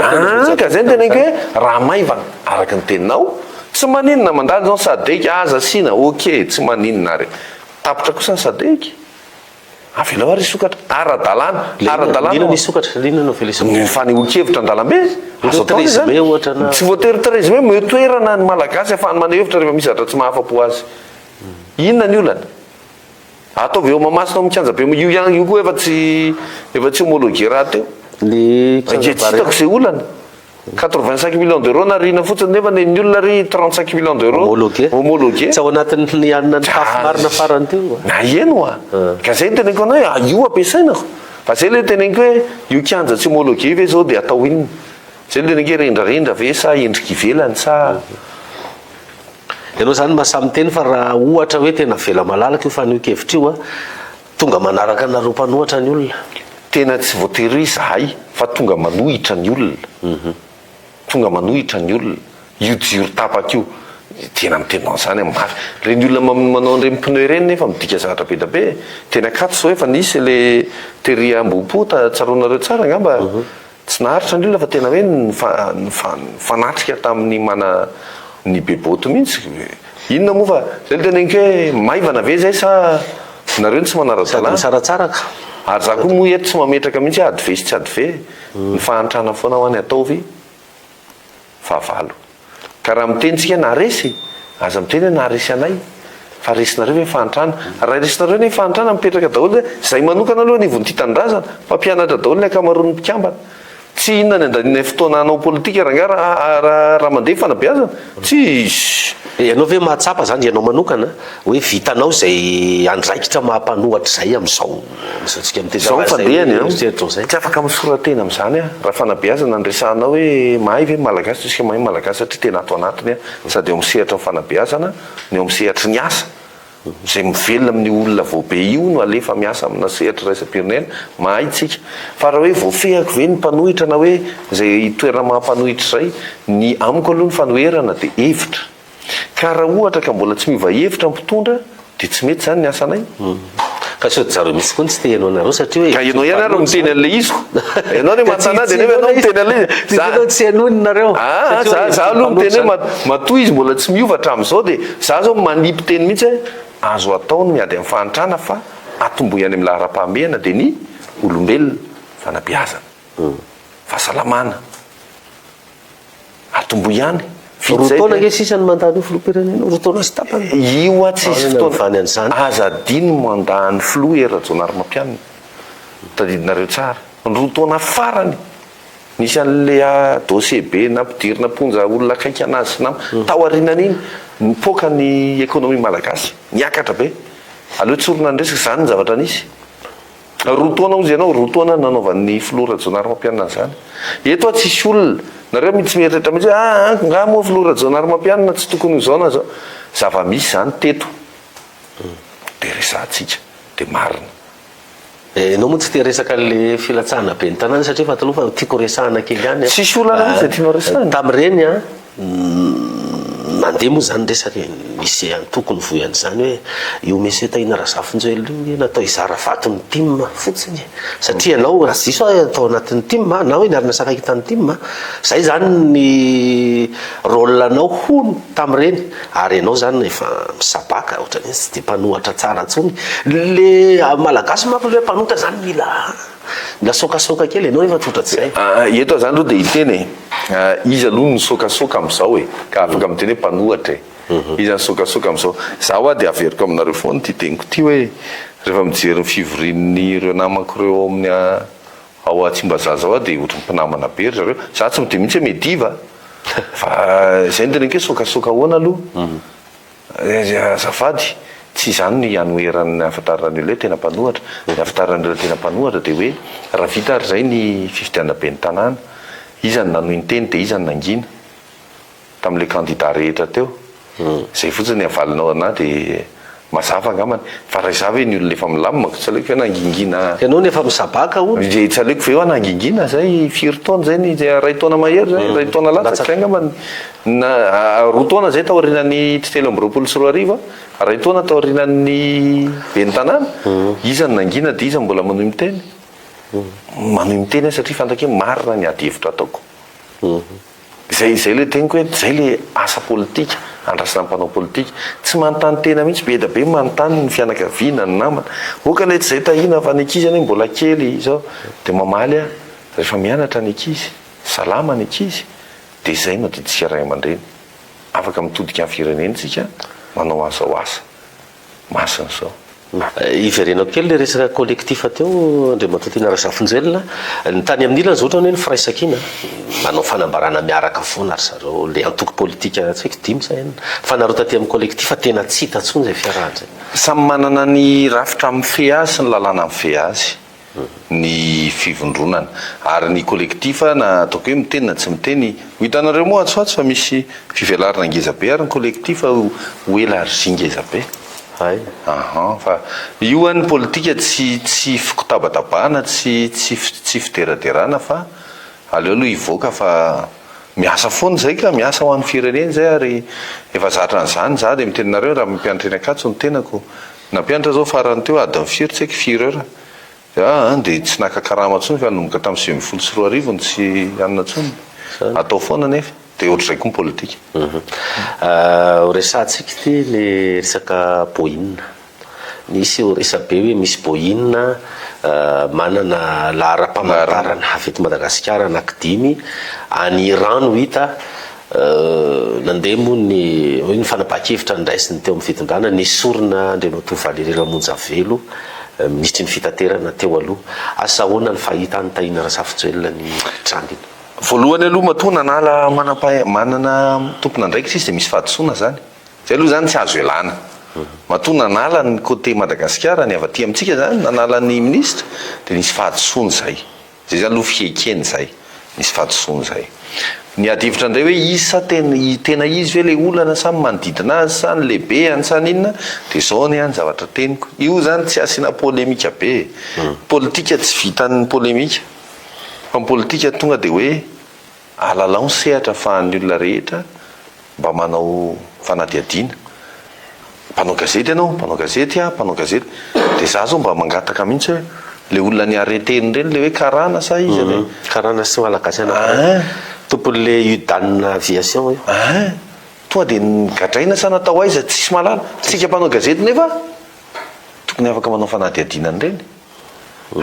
ka zay ny tena hoe raha maivana araka ny teninao tsy maninona mandalo zao sadeky aza sina ok tsy maninona re tapitra kosa ny sadeky avelao ary isokatra fanehoan-kevitra an-dalambe tsy voatery trézime metoerana ny malagasy afahany maneho hevitra rehefa misy zatra tsy mahafapo azy inona ny olana ataovy eo mamasina mikanja be io koa efa tsy homologué raha teo tsitako zay olana 85 millions d'euros narina fotsiny nefa ny olona ry 35 millions d'euros homologué tsy ao anatin'ny anina ny tafimarina farany teo na eno ka zay teneniko anao hoe io ampiasainako fa zay le teneniko hoe io kianja tsy homologué ve zao dia atao inona zay le tenenko hoe rendrarendra ve sa endrika ivelany sa ianao zany mahasamy teny fa raha ohatra hoe tena vela malalaka io faneho-kevitra io tonga manaraka nareo mpanohatra ny olona tena tsy voatery zahay fa tonga manohitra ny olona io jiro tapaka io tena mitenao zany mafy reny olona manao an'ireny pneu reny nefa midika zavatra be da be tena kato zao efa nisy le tery ambopota tsaronareo tsara ngamba tsy naharitra ny olona fa tena hoe fanatrika tamin'ny mana ny beboto mihitsy inona moa fa zay le teneniko hoe maivana ve zay sa nareo tsy manara-dalàna saratsaraka ary za koa moa eto tsy mametraka mihitsy ady ve sy tsy ady ve ny fahantrana foana ho any ataovy fahavalo ka raha mitenitsika naresy aza miteny hoe naresy anay fa resinareo hoe fahantrana raha resinareo ne fahantrana mipetraka daholo zay manokana aloha nivony ty tanindrazana mpampianatra daholo ny akamaroan'ny mpikambana tsy inona ny andanina fotoana anao politika raha mandeha fanabeazana tsisy ianao ve mahatsapa zany ianao manokana hoe vitanao zay andraikitra mahampanohatra zay am'izao tsika zao fandehany tsy afaka misoratena am'izany raha fanabeazana nresanao hoe mahay ve malagasy tsika mahay malagasy satria tena ato anatiny sady eo misehatra ny fanabeazana ny eo misehatra ny asa zay mivelona amin'ny olona voabe io no alefa miasa amina sehatra raisam-pirenena mahay tsika fa raha hoe voafehako ve ny mpanohitra na hoe zay toerana mahampanohitra zay ny amiko aloha ny fanoherana dia hevitra ka raha ohatra ka mbola tsy miova hevitra mpitondra dia tsy mety zany ny asanay ka so zareo misy koa tsy te ianao nareo satria hoe ka ianao ihany ary miteny an'le iziko ianao ne mantana dia nefa ianao miteny an'le tsy anony nareo za aloha miteny hoe matoy izy mbola tsy miova hatramin'izao dia za zao manipy teny mihitsy hoe azo ataony miady amin'ny fahantrana fa atomboy any amin'ny lahara-pahamehana dia ny olombelona fanabeazana fahasalamana atomboy ihany rotaona nge sisany mandany io filoha-pirenena rotaona sy tapany io tsisy fotoana an'izany azadiny mandany filoha era-jonary mampianina tadidinareo tsara rotaona farany nisy an'le dossier be nampidirina mponja olona akaiky anazy sy nama tao arinan'iny mipoka ny ekonomia malagasy niakatra be aloha tsorona ny resaka zany ny zavatra nisy rotaona ozy ianao rotaona nanaovan'ny filoha ra-jonary mampianina an'izany eto a tsisy olona nareo mitsy mieritrretra mihitsy hoe nga moa filoha ra-jonary mampianina tsy tokony ho zao na zao zava-misy zany teto dia resantsika dia marina anao moa tsy te resaka le filatsahana be ny tanàna satria fa taloha fa tiako resahana kely ihany tsisy olana zay tianao resahana tamin'ireny nany de moa zany resaka misy tokony voian'izany hoe io mesy tahina Razafinjely io natao izara vaton'ny team fotsiny satria anao raha ziso atao anatin'ny team na hoe niarina sakaitan'ny team zay zany ny rôle anao hono tamin'ireny ary ianao zany efa misabaka ohatra ny tsy de mpanohatra tsara ntsony le malagasy manko le mpanohitra zany mila sokasoka kely ianao efa totratsy zay eto zany aloha de hiteny izy aloha ny sokasoka am'izao ka afaka miteny hoe mpanohatra izy any sokasoka am'izao zaho de averiko aminareo foana ty teniko ty hoe rehefa mijery ny fivorian'ny ireo namako reo amin'ny ao Tsimbazaza ao de ohatry ny mpinamana be ry zareo za tsy mide mihitsy hoe mediva fa zay ny teneko hoe sokasoka ahoana aloha azafady tsy zany ny anoeran'ny afantaran'io le tena mpanohatra ny afantaran'ireo tena mpanohatra de hoe raha vita ary zay ny fifidianana be ny tanàna izany nanohy ny teny de izany nangina tam'le candidat rehetra teo zay fotsiny avalinao ana de mazava angambany fa raha izavy ny olona efa milamina tsy aleko hoe nangingina ianao nefa misabaka o tsy aleko ve hoe nangingina zay firy taona zay ny ray taona mahery zay ray taona latsaky zay angambany roa taona zay taorinan'ny telo amby roapolo sy roa arivo ray taona taorinan'ny be ny tanàna izany nangina de izany mbola manohy miteny manohy miteny satria fantako hoe marina ny ady hevitra ataoko zay le teniko hoe zay le asa politika andrasana mpanao politika tsy manontany tena mihitsy be da be manontany ny fianakaviana ny namana oka le tsy zay tahina fa ny ankizy any mbola kely zao de mamaly rehefa mianatra ny ankizy salama ny ankizy de zay madiditsika ray aman-dreny afaka mitodika amin'ny firenena tsika manao asa ho asa masina zao iverenao kely le resaka collectif teo Andriamatoa Tiana Razafinjelina ny tany amin'ilany zao ohatra hoe ny firaisankina manao fanambarana miaraka foana ary zareo le antoko politika tsy haiko dimy zay fa nareo taty amin'ny collectif tena tsy hita ntsony zay fiarahana zay samy manana ny rafitra amin'ny fe azy sy ny lalàna amin'ny fe azy ny fivondronana ary ny collectif na ataoko hoe miteny na tsy miteny ho hitanareo moa atsoatsy fa misy fivelarana ngezabe ary ny collectif ho elargie ngezabe fa io any politika tsy fikotabatabahana tsy fideraderana fa aleo aloha ivoaka fa miasa foana zay ka miasa ho an'ny firenena zay ary efa zatra n'izany za de mitenenareo raha mampianatra eny Ankatso ny tenako nampianatra zao farany teo adiny firy tsy haiko 4 heures de tsy nakakarama ntsony fa nanomboka tamin'ny 24 sy 4 arivo tsy anona ntsony atao foana nefa de ohatr'izay koa ny politika resantsika ty le resaka boina nisy resabe hoe misy boina manana lahara-pamantarana avy Madagasikara anankidimy any rano hita nandeha moa ny fanapahan-kevitra ndraisiny teo amin'ny fitondrana ny sorona Andriamatoa Valéry Ramonjavelo ministry ny fitaterana teo aloha asa ahoana ny fahita ny Taina Razafinjelina ny trangina voalohany aloha matoa nanala manana tompona andraikitra izy de misy fahadisoana zany zay aloha zany tsy azo elana matoa nanala ny côté Madagasikara ny avaty amintsika zany nanala ny ministre de nisy fahadisoana zay zany aloha fiekeny zay nisy fahadisoana zay ny adivitra indray hoe izy sa tena izy hoe le olana samy manodidina azy sa ny lehibe any sa n'inona de zao ny any zavatra teniko io zany tsy asiana polémika be politika tsy vitan'ny polémika fa ny politika tonga de hoe alalao ny sehatra afahan'ny olona rehetra mba manao fanadiadiana mpanao gazety ianao mpanao gazety de za zao mba mangataka mihitsy hoe le olona ny arreteny reny le hoe karana sa izy le karana sy malagasy tompon'le udanina aviation tonga de gadraina sa natao aiza tsisy malala tsika mpanao gazety nefa tokony afaka manao fanadiadiana any reny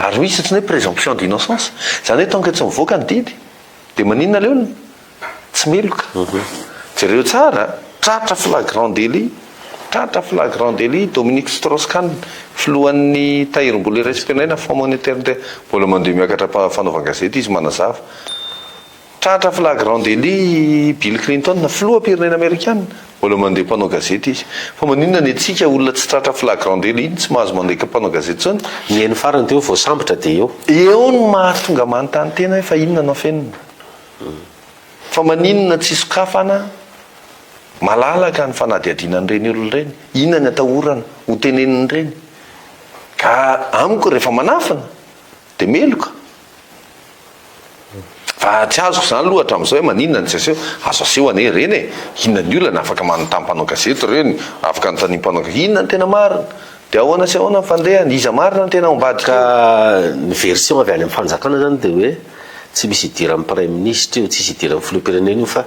ary misy tsy hoe présomption d'innocence zany hoe tonga tsy mivoaka ny didy de maninona le olona tsy meloka jereo tsara tratra flagrant délit Dominique Strauss-Kahn filohan'ny tahirim-bola iraisam-pirenena Fonds monétaire mbola mandeha miakatra fanaovan-gazety izy manazava tratra flagrant délit Bill Clinton na filoham-pirenena amerikana mbola mandeha mpanao gazety izy fa maninona ny atsika olona tsy tratra flagrant délit tsy mahazo mandeha mpanao gazety zany ny eny farany teo voasambotra de eo no mahatonga manontany tena hoe fa inona no afenina fa maninona tsy sokafana malalaka ny fanadiadianan'ireny olona reny inona ny atahorana ho teneniny reny ka amiko rehefa manafana de meloka fa fa tsy azoko zany lohatra am'izao hoe maninona ny saseo azo aseho ane reny e inona ny olana afaka manotampanao gazety reny afaka nytanimpanao inona ny tena marina de ahoana sy ahoana nyfandehany iza marina ny tena ombadika ny version avy any amin'ny fanjakana zany de hoe tsy misy idiran'ny prime ministre io tsisy idiran'ny filoham-pirenena io fa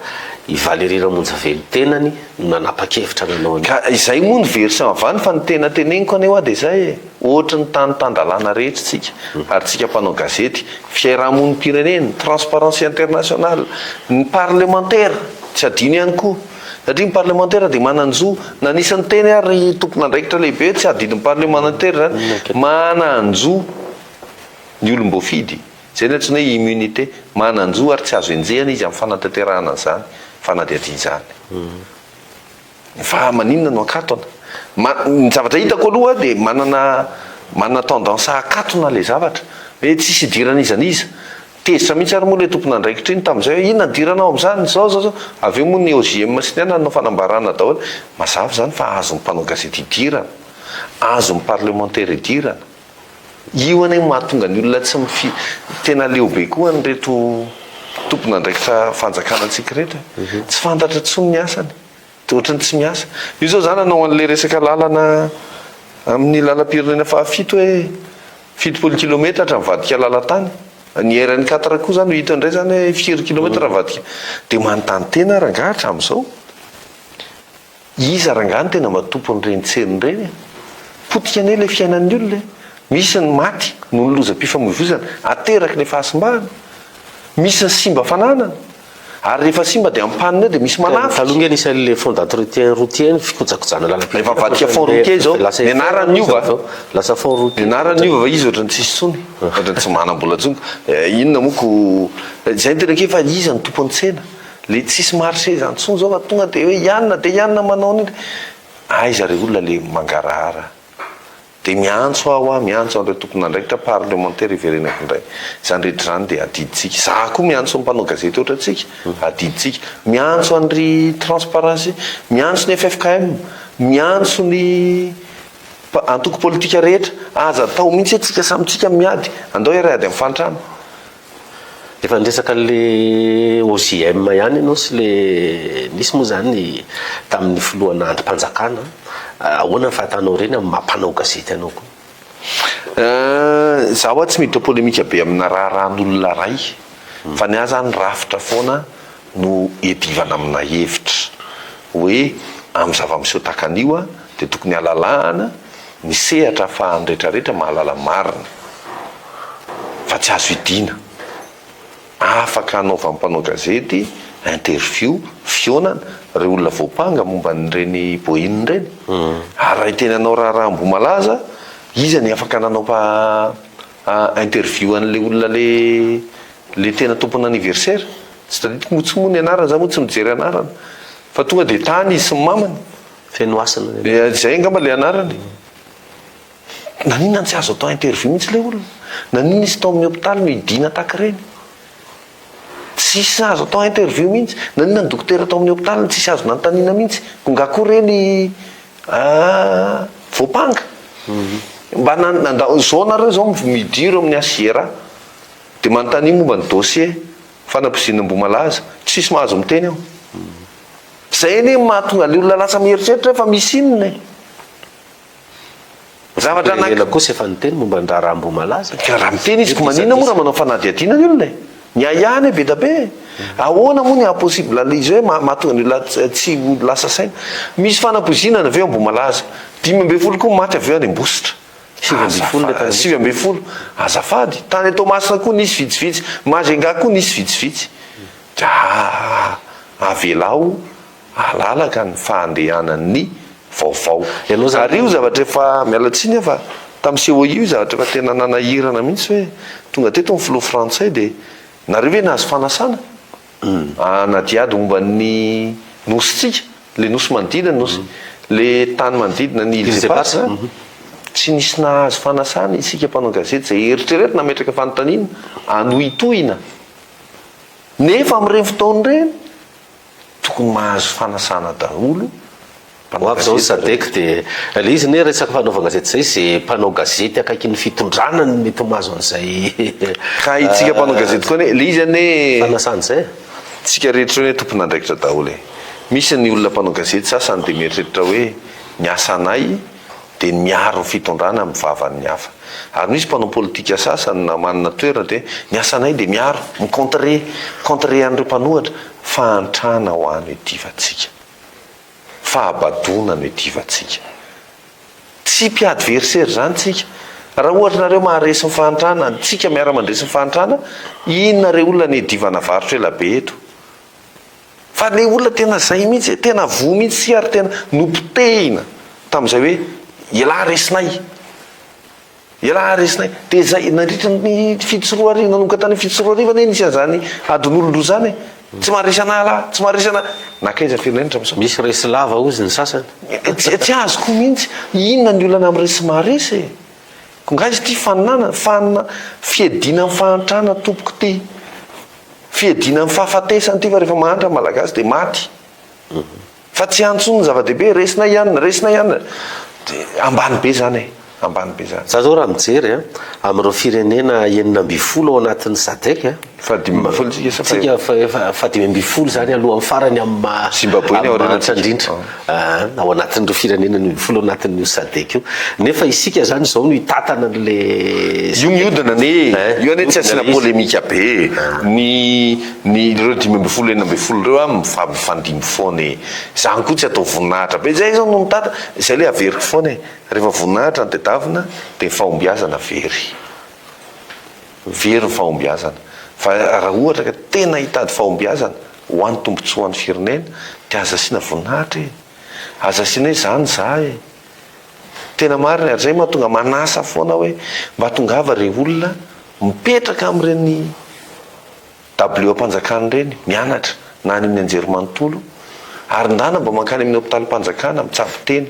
i Valérie Ramonjavelo tenany no nanapa-kevitra nanao ka izay moa ny version avany fa ny tena teneniko aneo a de zay e ohatra ny tantandalàna rehetra tsika ary tsika mpanao gazety fiarahamon'ny pirenena transparence internationale ny parlementaire tsy adino ihany koa satria ny parlementaire de mananjo nanisany teny ary tompona andraikitra lehibe tsy adino ny parlementaire zany mananjo ny olom-boafidy zay ny atsony hoe immunité mananjo ary tsy azo enjehana izy amin'ny fanatanterahana zany fanadiadiny zany fa maninona no akatona ny zavatra hitako aloha de manana tendance akatona le zavatra hoe tsisy idiran'izaniza tezitra mihitsy ary moa le tompona andraikitra iny tamin'izay hoe inona diranao amin'izany zao avy eo moa ny OGM sy ny anany no fanambarana daholo mazava zany fa azo ny mpanao gazety idirana azo ny parlementaire idirana io ane mahatonga ny olona tsy tena leobe koa ny reto tompona andraikitra fanjakana antsika rehetra tsy fantatra tsony ny asany de ohatrany tsy miasa io zao zany anao an'le resaka lalana amin'ny lalam-pirenena fahafito hoe 7 kilometra hatra mivadika lalatany ny erany 4 koa zany hita indray zany hoe 4 kilometra vadika de manontany tena rangahatra am'izao iza rangahany tena matompo ny reny tseriny reny potika ane le fiainan'ny olona misy ny maty no ny lozam-pifamoivoizana ateraky le fahasimbahana misy ny simba fananana ary rehefa simba de ampanina de misy manafy taloha anisan'le fond d'entretien routier fikojakojana lalana rehefa vadika fond routier zao ny anarany iova lasa fond routier ny anarany iova fa izy ohatrany tsisy tsony ohatrany tsy manam-bola tsony inona moko zay tena ke fa iza ny tompony tsena le tsisy marché zany tsony zao fa tonga de hoe ianona manao niny aiza re olona le mangarahara de miantso aho miantso an'ireo tompona andraikitra parlementaire iverenako indray zany rehetra zany de adiditsika za koa miantso ny mpanao gazety ohatra tsika adiditsika miantso an'ry transparence miantso ny FFKM miantso ny antoko politika rehetra aza atao mihitsy atsika samytsika miady andao ray ady amin'ny fantrano efa ndresaka le OGM ihany ianao sy le nisy moa zany tamin'ny filohana androm-panjakana ahoana ny fahatanao reny amin'ny mampanao gazety anao koa za hoa tsy miditra polémika be amina raharan'olona ray fa ny azy zany rafitra foana no edivana amina hevitra hoe amin'ny zava-miseho takanio a de tokony alalahana misehatra fa ny rehetrarehetra mahalala marina fa tsy azo idina afaka anaova mpanao gazety interview fionana re olona voapanga momba nyreny boiny reny ary raha tenanao raha-mbo-malaza iza ny afaka nanao interview an'le olona le tena tompona anniversaire tsy taditiko motsy moa ny anarana za moa tsy mijery anarana fa tonga de tany izy sy my mamany fenoasana zay angamba le anarany nanina tsy azo atao interview mihitsy le olona nanina izy tao amin'ny hôpitaly no idina taky reny tsisy azo atao interview mihitsy nanina ny dokotera atao amin'ny hôpitaly tsisy azo nanontaniana mihitsy ko ngakoa reny voapanga mba zao nareo zao midiro amin'ny asiera de manontany momba ny dossier fanampozinam-bomalaza tsisy mahazo miteny aho zay ne mahatonga le olona lasa mieritreritra fa misy inona zavatra ela kosa efa niteny momba ny raha-mbo-malaza raha miteny izy ko manina moa raha manao fanadiadina ny olona ny aiany e be da be ahoana moa ny impossible le izy hoe mahatonga ny olona tsy lasa saina misy fanapozinana aveo am-bomalaza 5 koa maty aveo any ambositra 7 azafady tany Tomasina koa nisy vitsivitsy Mazenga koa nisy vitsivitsy avelao alalaka ny fahandehanan'ny vaovao ary io zavatra efa mialatsiny efa tamin'ny COI io zavatra efa tena nanahirana mihitsy hoe tonga teto ny filoha frantsay de nareo hoe nahazo fanasana nadiady momba ny nositsika le nosy manodidina nosy le tany manodidina ny Ilzepasy tsy nisy nahazo fanasana isika mpanao gazety zay eritreretra nametraka fanontaniana anohitohina nefa amin'ireny fotoany reny tokony mahazo fanasana daholo avy zao sadeko de le izy ne resaka fanaova gazety zay zay mpanao gazety akaiky ny fitondranany mety mazo an'izay ka itsika mpanao gazety koa le izy ane fanasany zay tsika rehetra hoe tompon'andraikitra daholo misy ny olona mpanao gazety sasany de mieritreritra hoe ny asanay de miaro fitondrana amin'ny vavan'ny hafa ary misy mpanao politika sasany na manana toerana de ny asanay de miaro micontre an'ireo mpanohatra fahantrana ho any divatsika fahabadona no divatsika tsy mpiadversaire zany tsika raha ohatra nareo maharesy ny fahantrana tsika miara mandresy ny fahantrana inonareo olona ny divana varotra elabe eto fa le olona tena zay mihitsy tena vo mihitsy ary tena nompotehina tamin'izay hoe ialahy resinay de zay nandritra ny fitsoroariva nanomboka tany fitsoroariva ne nisy an'izany adin'olondro zany tsy maharesy anah tsy maharesy anah nakaiza firenenitra misy resy lava ozy ny sasany tsy azoko mihitsy inona ny olana amin'ny resy maharesy ko nga izy ty faninana fiedina amin'ny fahantrana tompoko ty fiedina amin'ny fahafatesany ty fa rehefa mahantra malagasy de maty fa tsy antsony zava-dehibe resina ihany de ambany be zany za zao raha mijery amin'ireo firenena 9 ao anatin'ny sadek tsika fa 5 zany aloha amin'ny farany Zimbabwe ao anatin'ireo firenena 9 ao anatin'io sadek io nefa isika zany zao no hitatana n'le io miodina io ane tsy asina polemika be ny reo 5 reo mifandimy foana zany koa tsy atao voninahitra be zay zao no mitata zay le averiko foana rehefa voninahitra ny tedavina de fahombiazana very ny fahombiazana fa raha ohatra ka tena hitady fahombiazana ho an'ny tombontsoan'ny firenena de aza asiana voninahitra aza asiana hoe zany za tena marina ary zay mahatonga manasa foana hoe mba tongava re olona mipetraka am'ireny ampanjakany reny mianatra na any amin'ny anjery manontolo ary ndana mba mankany amin'ny hopitalim-panjakana mitsabo-tena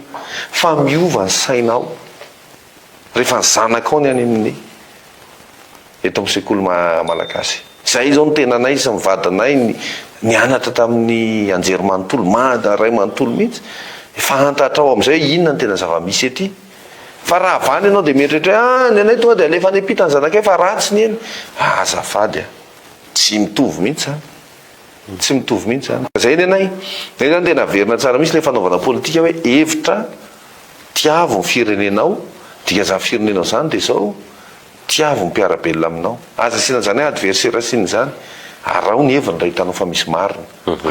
fa miova ny sainao rehefa ny zanakao ny any amin'ny eto amin'ny sekoly malagasy zay zao no tena nay sy mivadanay nianatra tamin'ny anjery manontolo ray manontolo mihitsy fa antatrao am'izay inona ny tena zava-misy ety fa raha avany ianao de mieritrehitra ny anay tonga de alefa any apita ny zanakay fa ratsy ny eny azafady tsy mitovy mihitsy zany zay ny anay zay zany tena verina tsara misy le fanaovana politika hoe hevitra tiavo ny firenenao dika za firenenao zany de zao tiavo ny mpiarabelona aminao aza asiana zany hoe adversaire asiany zany arao ny heviny raha hitanao fa misy marina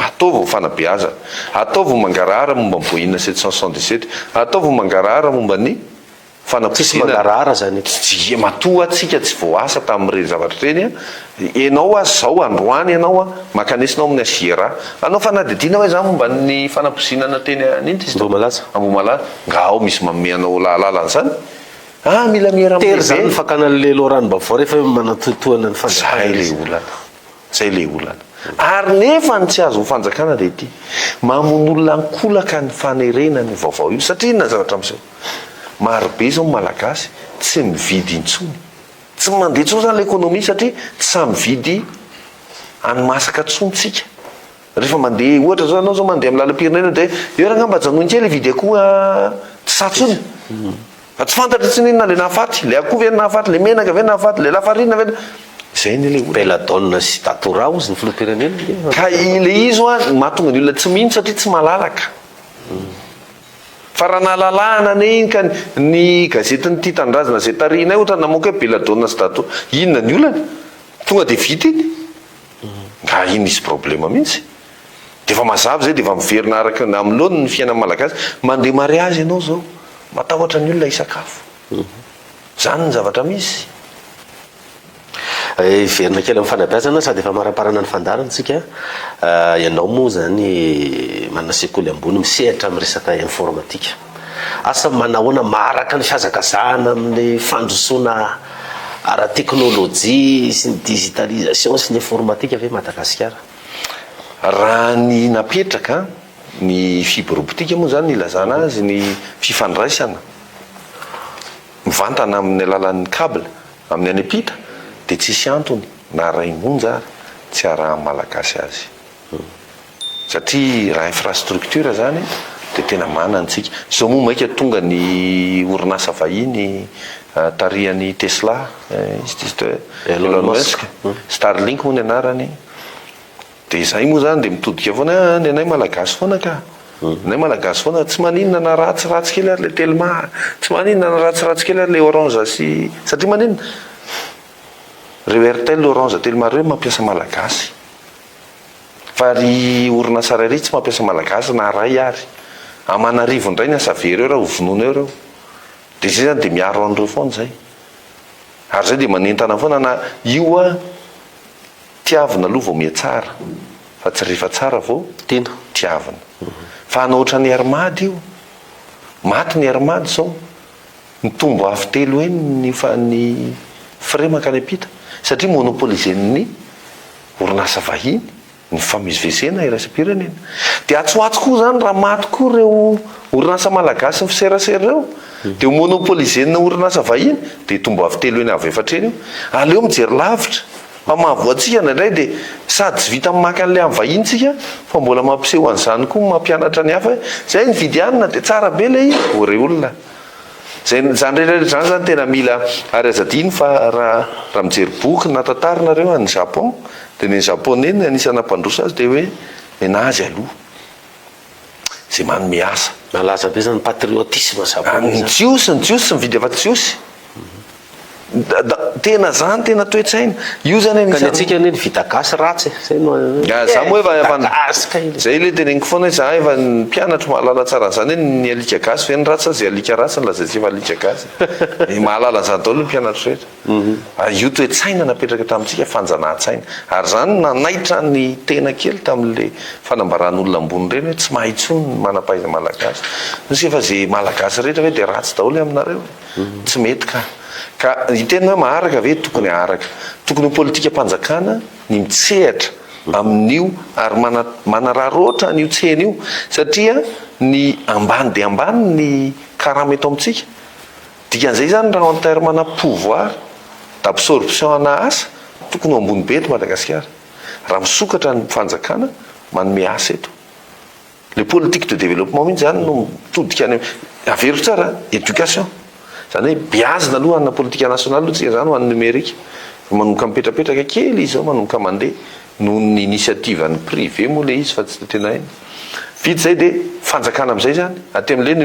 ataovy ny fanabeazana ataovy ny mangarahara momba ny boina 777 ataovy ny mangarahara momba ny fanaposinara zany matoa atsika tsy voasa tamin'ireny zavatra reny enao zao androany ianao makanesinao amin'ny asiera anao fanadidina hoe zany momba ny fanaposinana teny Ambohimalaza nga ao misy mameanao lahalalany zany mila tery zany fakana le loranobavao rehefa manatotoana ny fanjakana zay le olana ary nefa ny tsy azo ny fanjakana de ty mamon'olona nkolaka ny fanerena ny vaovao io satria inona zavatra am'izao marobe zao malagasy tsy mividy intsony tsy mandeha tsony zany l'ekonomia satria tsy samy vidy anymasaka tsontsika rehefa mandeha ohatra zao anao zao mandeha amin'ny lalam-pirenena de eo raha ngamba janoin-kely vidy akoha tsy satsony fa tsy fantatra tsy ninona le nahafaty le akoho ve nahafaty le menaka ve nahafaty le lafarina ve zay ny le beladonna sy tatora ozy ny filoham-pirenena ka le izy mahatonga ny olona tsy mihino satria tsy malalaka fa raha nalalahana ane iny ka ny gazetiny ty tandrazana zay tarinay ohatra namoaka hoe beladonna sy tatora inona ny olana tonga de vita iny nga iny isy problema mihitsy de fa mazavy zay de fa miverina araka am'loany ny fiainana malagasy mandeha mariazy ianao zao matahotra ny olona isakafo zany ny zavatra misy verina kely amin'ny fanabeazana sady efa maraparana ny fandarantsika ianao moa zany manana sekoly ambony misehatra amin'ny resaka informatika asa manahoana maraka ny fihazakazahana amin'ny fandrosoana ara-teknôlôjia sy ny digitalisation sy ny informatika ve Madagasikara raha ny napetraka ny fibre optique moa zany ilazana azy ny fifandraisana mivantana amin'ny alalan'ny câble amin'ny any apita de tsisy antony na ray monja ary tsy araha malagasy azy satria raha infrastructure zany dia tena manantsika zao moa maika tonga ny orinasa vahiny tarihan'ny Tesla Elon Musk Starlink moa ny anarany dia izay moa zany dia mitodika foana ny anay malagasy foana ka nay malagasy foana tsy maninona na ratsiratsy kely ary le Telma tsy maninona na ratsiratsy kely ary le Orange sy satria maninona reo Airtel Orange Telma reo mampiasa malagasy fa ry orinasa rairay tsy mampiasa malagasy na ray ary Amanarivo indray ny asavereo raha hovonoana eo reo dia izay zany dia miaro an'ireo foana zay ary zay dia manentana foana na io a tiavina aloha vao mihatsara fa tsy rehefa tsara vao tiavina fa ana ohatra ny armady io maty ny armady zao mitombo afo telo eny ny frais makany ampita satria monopolisen'ny orinasa vahiny ny famezivezena iraisam-pirenena dia atsoatso koa zany raha maty koa reo orinasa malagasy ny fiserasera reo dia monopolisenina orinasa vahiny dia tombo afo telo eny avy efatreny io aleo mijery lavitra fa mahavoatsika nandray dia sady tsy vita mamaky an'ilay amin'ny vahintsika fa mbola mampiseho an'izany koa mampianatra ny hafa zay ny vidy anina dia tsara be lay ore olona zany rehetrarehetra zany zany tena mila ary azadiny fa raha mijery boky na tantarinareo any Japon dia ny japonais ny anisana mpandrosa azy dia hoe menazy aloha zay manome asa malaza be zany patriotisme ny jiosy sy mividy afa jiosy tena zany tena toetsaina io zany ka ny atsika ny vita gasy ratsy za moa zay le teneniko foana za efa ny mpianatra mahalala tsara an'izany hoe ny alika gasy fe ny ratsy zay alika ratsy ny lazaitsy efa alika gasy mahalala an'izany daholo ny mpianatra rehetra io toetsaina napetraka tamintsika fanjanahan-tsaina ary zany nanaitra ny tena kely tamin'le fanambaran'olona ambony reny hoe tsy mahaitsony manam-pahaiza malagasy misy efa zay malagasy rehetra hoe dia ratsy daholo aminareo tsy mety ka hitena hoe maharaka ve tokony aharaka tokony ho politika mpanjakana ny mitsehatra amin'io ary manararoatra n'io tsehana io satria ny ambany dia ambany ny karama eto amintsika dikan'izay zany raha en terme-na pouvoir d'absorption ana asa tokony ho ambony be eto Madagasikara raha misokatra ny fanjakana manome asa eto le politique de développement mihitsy zany no mitodika any avero tsara éducation zany hoe biazina aloha ana politika nationale aloha tsika zany ho an'ny numérique manomboka mipetrapetraka kely izy zao manomboka mandeha noho ny initiative an'ny privé moa le izy fa tsy tena eny vita zay dia fanjakana amin'izay zany aty amin'le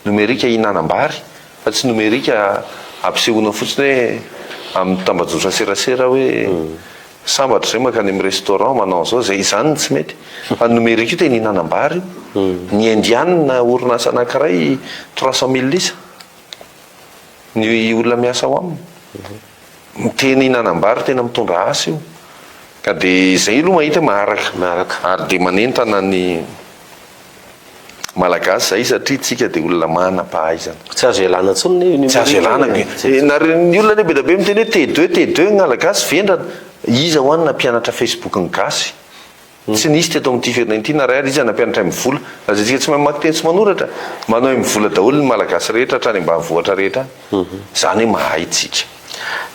numérique ihinanam-bary fa tsy numérique ampisehoana fotsiny hoe amin'ny tambajotran serasera hoe sambatra zay makany amin'ny restaurant manao zao zay zany tsy mety fa numérique io tena ihinanam-bary ny indianina orinasa anankiray 300 000 lisa ny olona miasa ao aminy tena ihinanam-bary tena mitondra asa io ka dia zay aloha mahita maharaka ary dia manentana ny malagasy zay satria tsika dia olona manam-pahaizana tsy azo ialana ntsony tsy azo ialana ny olona be da be miteny hoe T2 ny malagasy vendrana iza ho any nampianatra Facebook ny gasy tsy nisy teto amin'ity firenena na ray ary izy nampianatra mivola aza tsika tsy mamaky teny tsy manoratra manao mivola daholo ny malagasy rehetra hatrany ambanivohitra rehetra zany hoe mahay tsika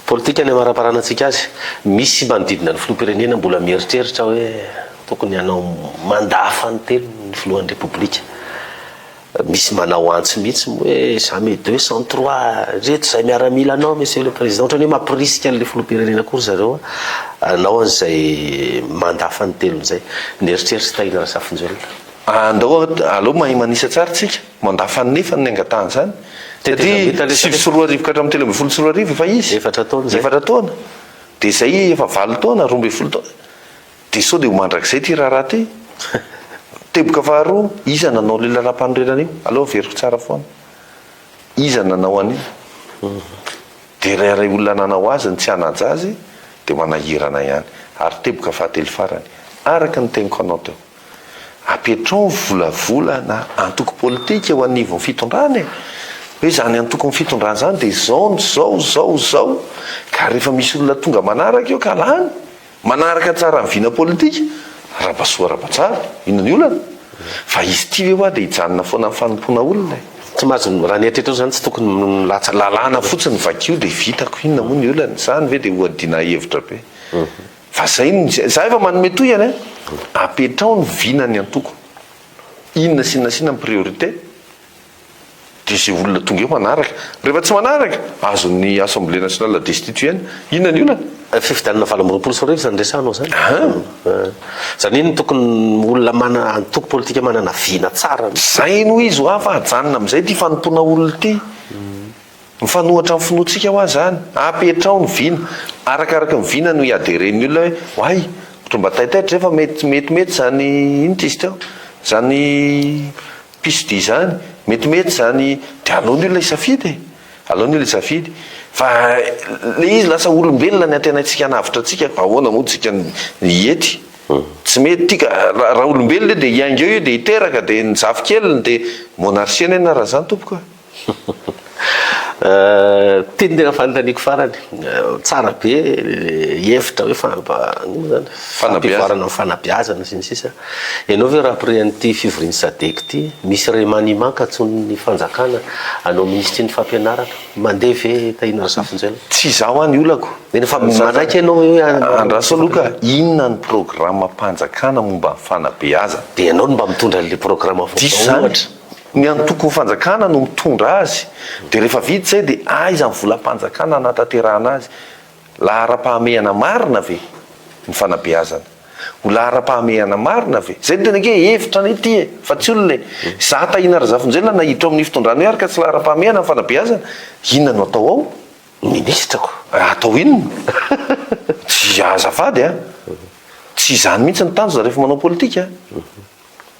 politika ny amaraparanantsika azy misy manodidina ny filoham-pirenena mbola mieritreritra hoe tokony hanao mandafa ny telo ny filohan'ny repoblika misy manao antsy mihitsy hoe jamais 203 reto zay miaramila anao monsieur le président ohatrany hoe mampirisika an'le filoham-pirenena kory zareo anao an'izay mandafa ny telo n'izay nieritreritra tahina rasafinjolona andao aloha mahay manisa tsara tsika mandafa ny nefa ny angatahany zany satria 7 ka hatramin'ny 3 efa izy efatra taona dia zay efa 9 taona 12 taona dia sao dia ho mandrakizay ty raharaha ty teboka faharoa iza nanao le lalam-panorenana io aloha veriko tsara foana iza nanao an'io dia rahay olona nanao azy ny tsy hanaja azy dia manahirana ihany ary teboka fahatelo farany araka ny teniko anao teo apetrao volavola na antoko politika ho anivon'ny fitondrana hoe zany antoko ny fitondrana zany dia zao ka rehefa misy olona tonga manaraka eo ka lany manaraka tsara ny vina politika rabasoa rabatsara ino ny olana fa izy ty ve hoa dia hijanona foana ny fanompoana olona tsy mahazo raha nieritreritra zany tsy tokony latsa lalàna fotsiny vakio dia vitako inona moa ny olana zany ve dia hoadina hevitra be fa zay za efa manome toyany apetrao ny vina ny antoko inona sinasina amin'ny priorité dia zay olona tonga eo manaraka. Rehefa tsy manaraka azon'ny assemblée nationale destituer inona ny olana fifidianana 20 sy 10 zany resanao zany. Zany iny tokony olona antoko politika manana vina tsara. Zay no izy ho afa ajanona amin'izay ty fanompona olona ty. Mifanohatra amin'ny finoantsika ho azy zany. Apetra ao ny vina. Arakaraka ny vina no hiaderen'ny olona hoe hoay mba taitaitra rehefa metimety zany ino ty izy teo zany pisdi zany metimety zany dia aleony olona isafidy aleony olona isafidy fa le izy lasa olombelona ny antenatsika navitra atsika ahoana moa tsika iety tsy mety tika raha olombelona dia hiainga eo io dia hiteraka dia nizafy keliny dia monarchiana na raha zany tompoko teny tena fanontaniako farany tsara be hevitra hoe fampivarana fanabeazana sy ny sisa. Ianao ve raha après an'ity fivoriany sadek ty misy remaniement ka atsony fanjakana anao ministre ny fampianarana mandeha ve tahina Rasafonjela? Tsy zaho any olako fa manaiky ianao hoe Andrasoloka inona ny programme mpanjakana momba fanabeazana dia ianao no mba mitondra an'le programme ohatra ny antoko fanjakana no mitondra azy dia rehefa vita zay dia aiza ny volam-panjakana anatanterahana azy lahara-pahamehana marina ve ny fanabeazana ho lahara-pahamehana marina ve zay tena ke hevitra ny ity fa tsy olona za tahina Rasafonjela nahiditra amin'ny fitondrano ary ka tsy lahara-pahamehana ny fanabeazana inona no atao ao ministrako atao inona tsy azafady tsy izany mihitsy ny tanjona rehefa manao politika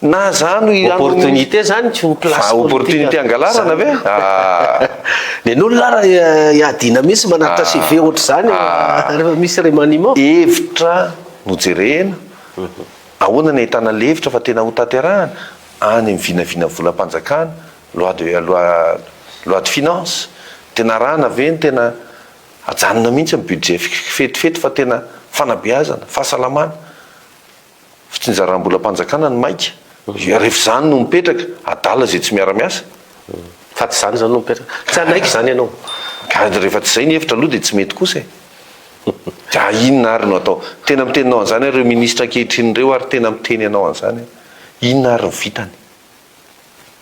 na zany opportunité zany tsy ho place opportunité angalarana ve le n'olona lara iadina mihitsy manaritra CV ohatra zany rehefa misy remaniement hevitra nojerena ahoana ny ahitana le hevitra fa tena ho tanterahana any amin'ny vinavina volam-panjakana loi de finance tena rana ve ny tena ajanona mihitsy amin'ny budget fetifety fa tena fanabeazana fahasalamana fitsinjaram-bolam-panjakana ny maika rehefa zany no mipetraka adala zay tsy miara-miasa fa tsy zany zany no mipetraka tsy anaiky zany ianao ka rehefa tsy zay ny hevitra aloha dia tsy mety kosa da inona ary no atao tena miteninao an'izany ireo ministra ankehitrinyireo ary tena miteny anao an'izany inona ary ny vitany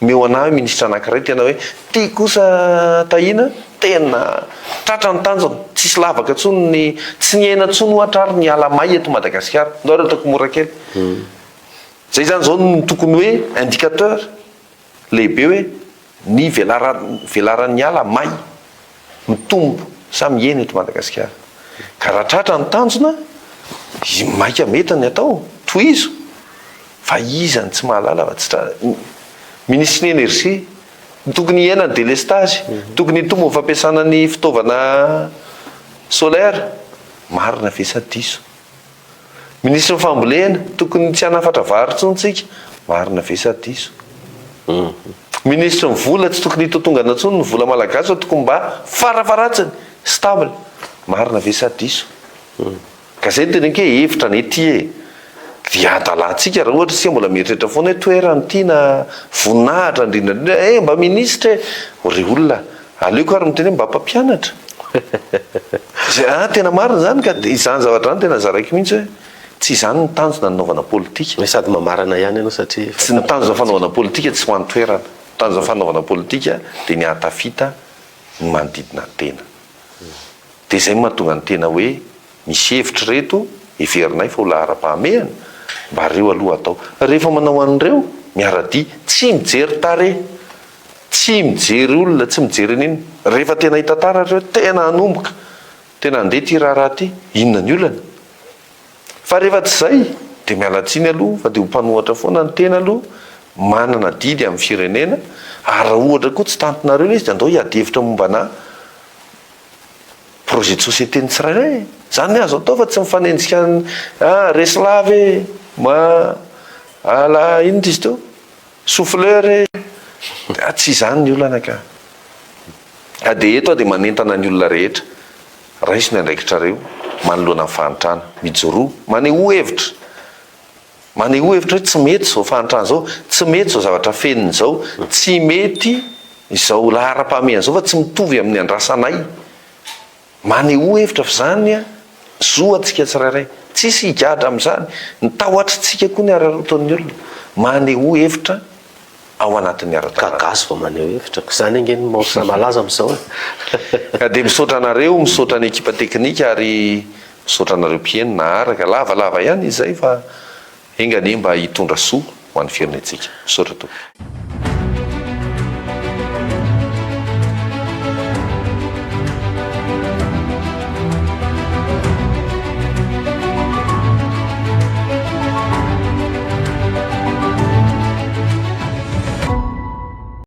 meo anahy ministra anankiray tena hoe ty kosa tahina tena tratra ny tanjona tsisy lavaka tsony ny tsy ny aina tsony ohatra ary ny alamay eto Madagasikara ndao ary ataoko mora kely zay zany zao no tokony hoe indicateur lehibe hoe ny velaran'ny ala may mitombo samy eny eto Madagasikara ka raha tratra ny tanjona maika meta ny atao tohizo fa izany tsy mahalala fa tsy ministre ny énergie tokony hiaina ny délestage tokony hitombo ny fampiasana ny fitaovana solaire marina ve sa diso ministre ny fambolena tokony tsy hanafatra vary tsontsika marina ve sa diso ministre ny vola tsy tokony hitotongana tsony ny vola malagasy fa tokony mba farafaratsiny stable marina ve sa diso ka zay tena ke hevitra ny ety dia adalantsika raha ohatra sika mbola mieritreritra foana hoe toerany tiana voninahitra indrindra mba ministre re olona aleoko ary miteny mba mpampianatra tena marina zany ka izany zavatra zany tena zaraiky mihitsy hoe tsy izany ny tanjona nanaovana politika sady mamarana ihany ianao satria tsy ny tanjona fanaovana politika tsy ho an'ny toerana tanjona fanaovana politika dia ny ahatafita ny manodidina ny tena dia zay mahatonga ny tena hoe misy hevitra reto heverinay fa ho lahara-pahamehana mba reo aloha atao rehefa manao an'ireo miaradia tsy mijery tare tsy mijery olona tsy mijery an'iny rehefa tena hitatara reo tena hanomboka tena andeha ty raharaha ty inona ny olana fa rehefa tsy zay dia mialatsiny aloha fa dia ho mpanohatra foana ny tena aloha manana didy amin'ny firenena ary raha ohatra koa tsy tantinareo izy dia andao hiadevitra mombana projet de société ny tsirairay zany azo atao fa tsy mifanenjika reslavy ala ino ty izy teo souffleur tsy izany ny olana ka dia eto dia manentana ny olona rehetra raisy ny andraikitrareo manoloana ny fahanitrana mijoroa maneho hevitra hoe tsy mety zao fahantrana zao tsy mety zao zavatra feniny zao tsy mety izao lahara-pahamehana zao fa tsy mitovy amin'ny andrasanay maneho hevitra fa zany zoatsika tsirairay tsisy higadra amin'izany ny tahoatritsika koa ny araroton'ny olona maneho hevitra ao anatin'ny ara-tanahy. Kagazo fa maneho hevitra zany angeny morsa malaza am'izao ka dia misaotra anareo, misaotra ny ekipa teknika ary misaotra anareo mpienina araka lavalava ihany izay fa engane mba hitondra soa ho an'ny firenentsika. Misaotra tompoko.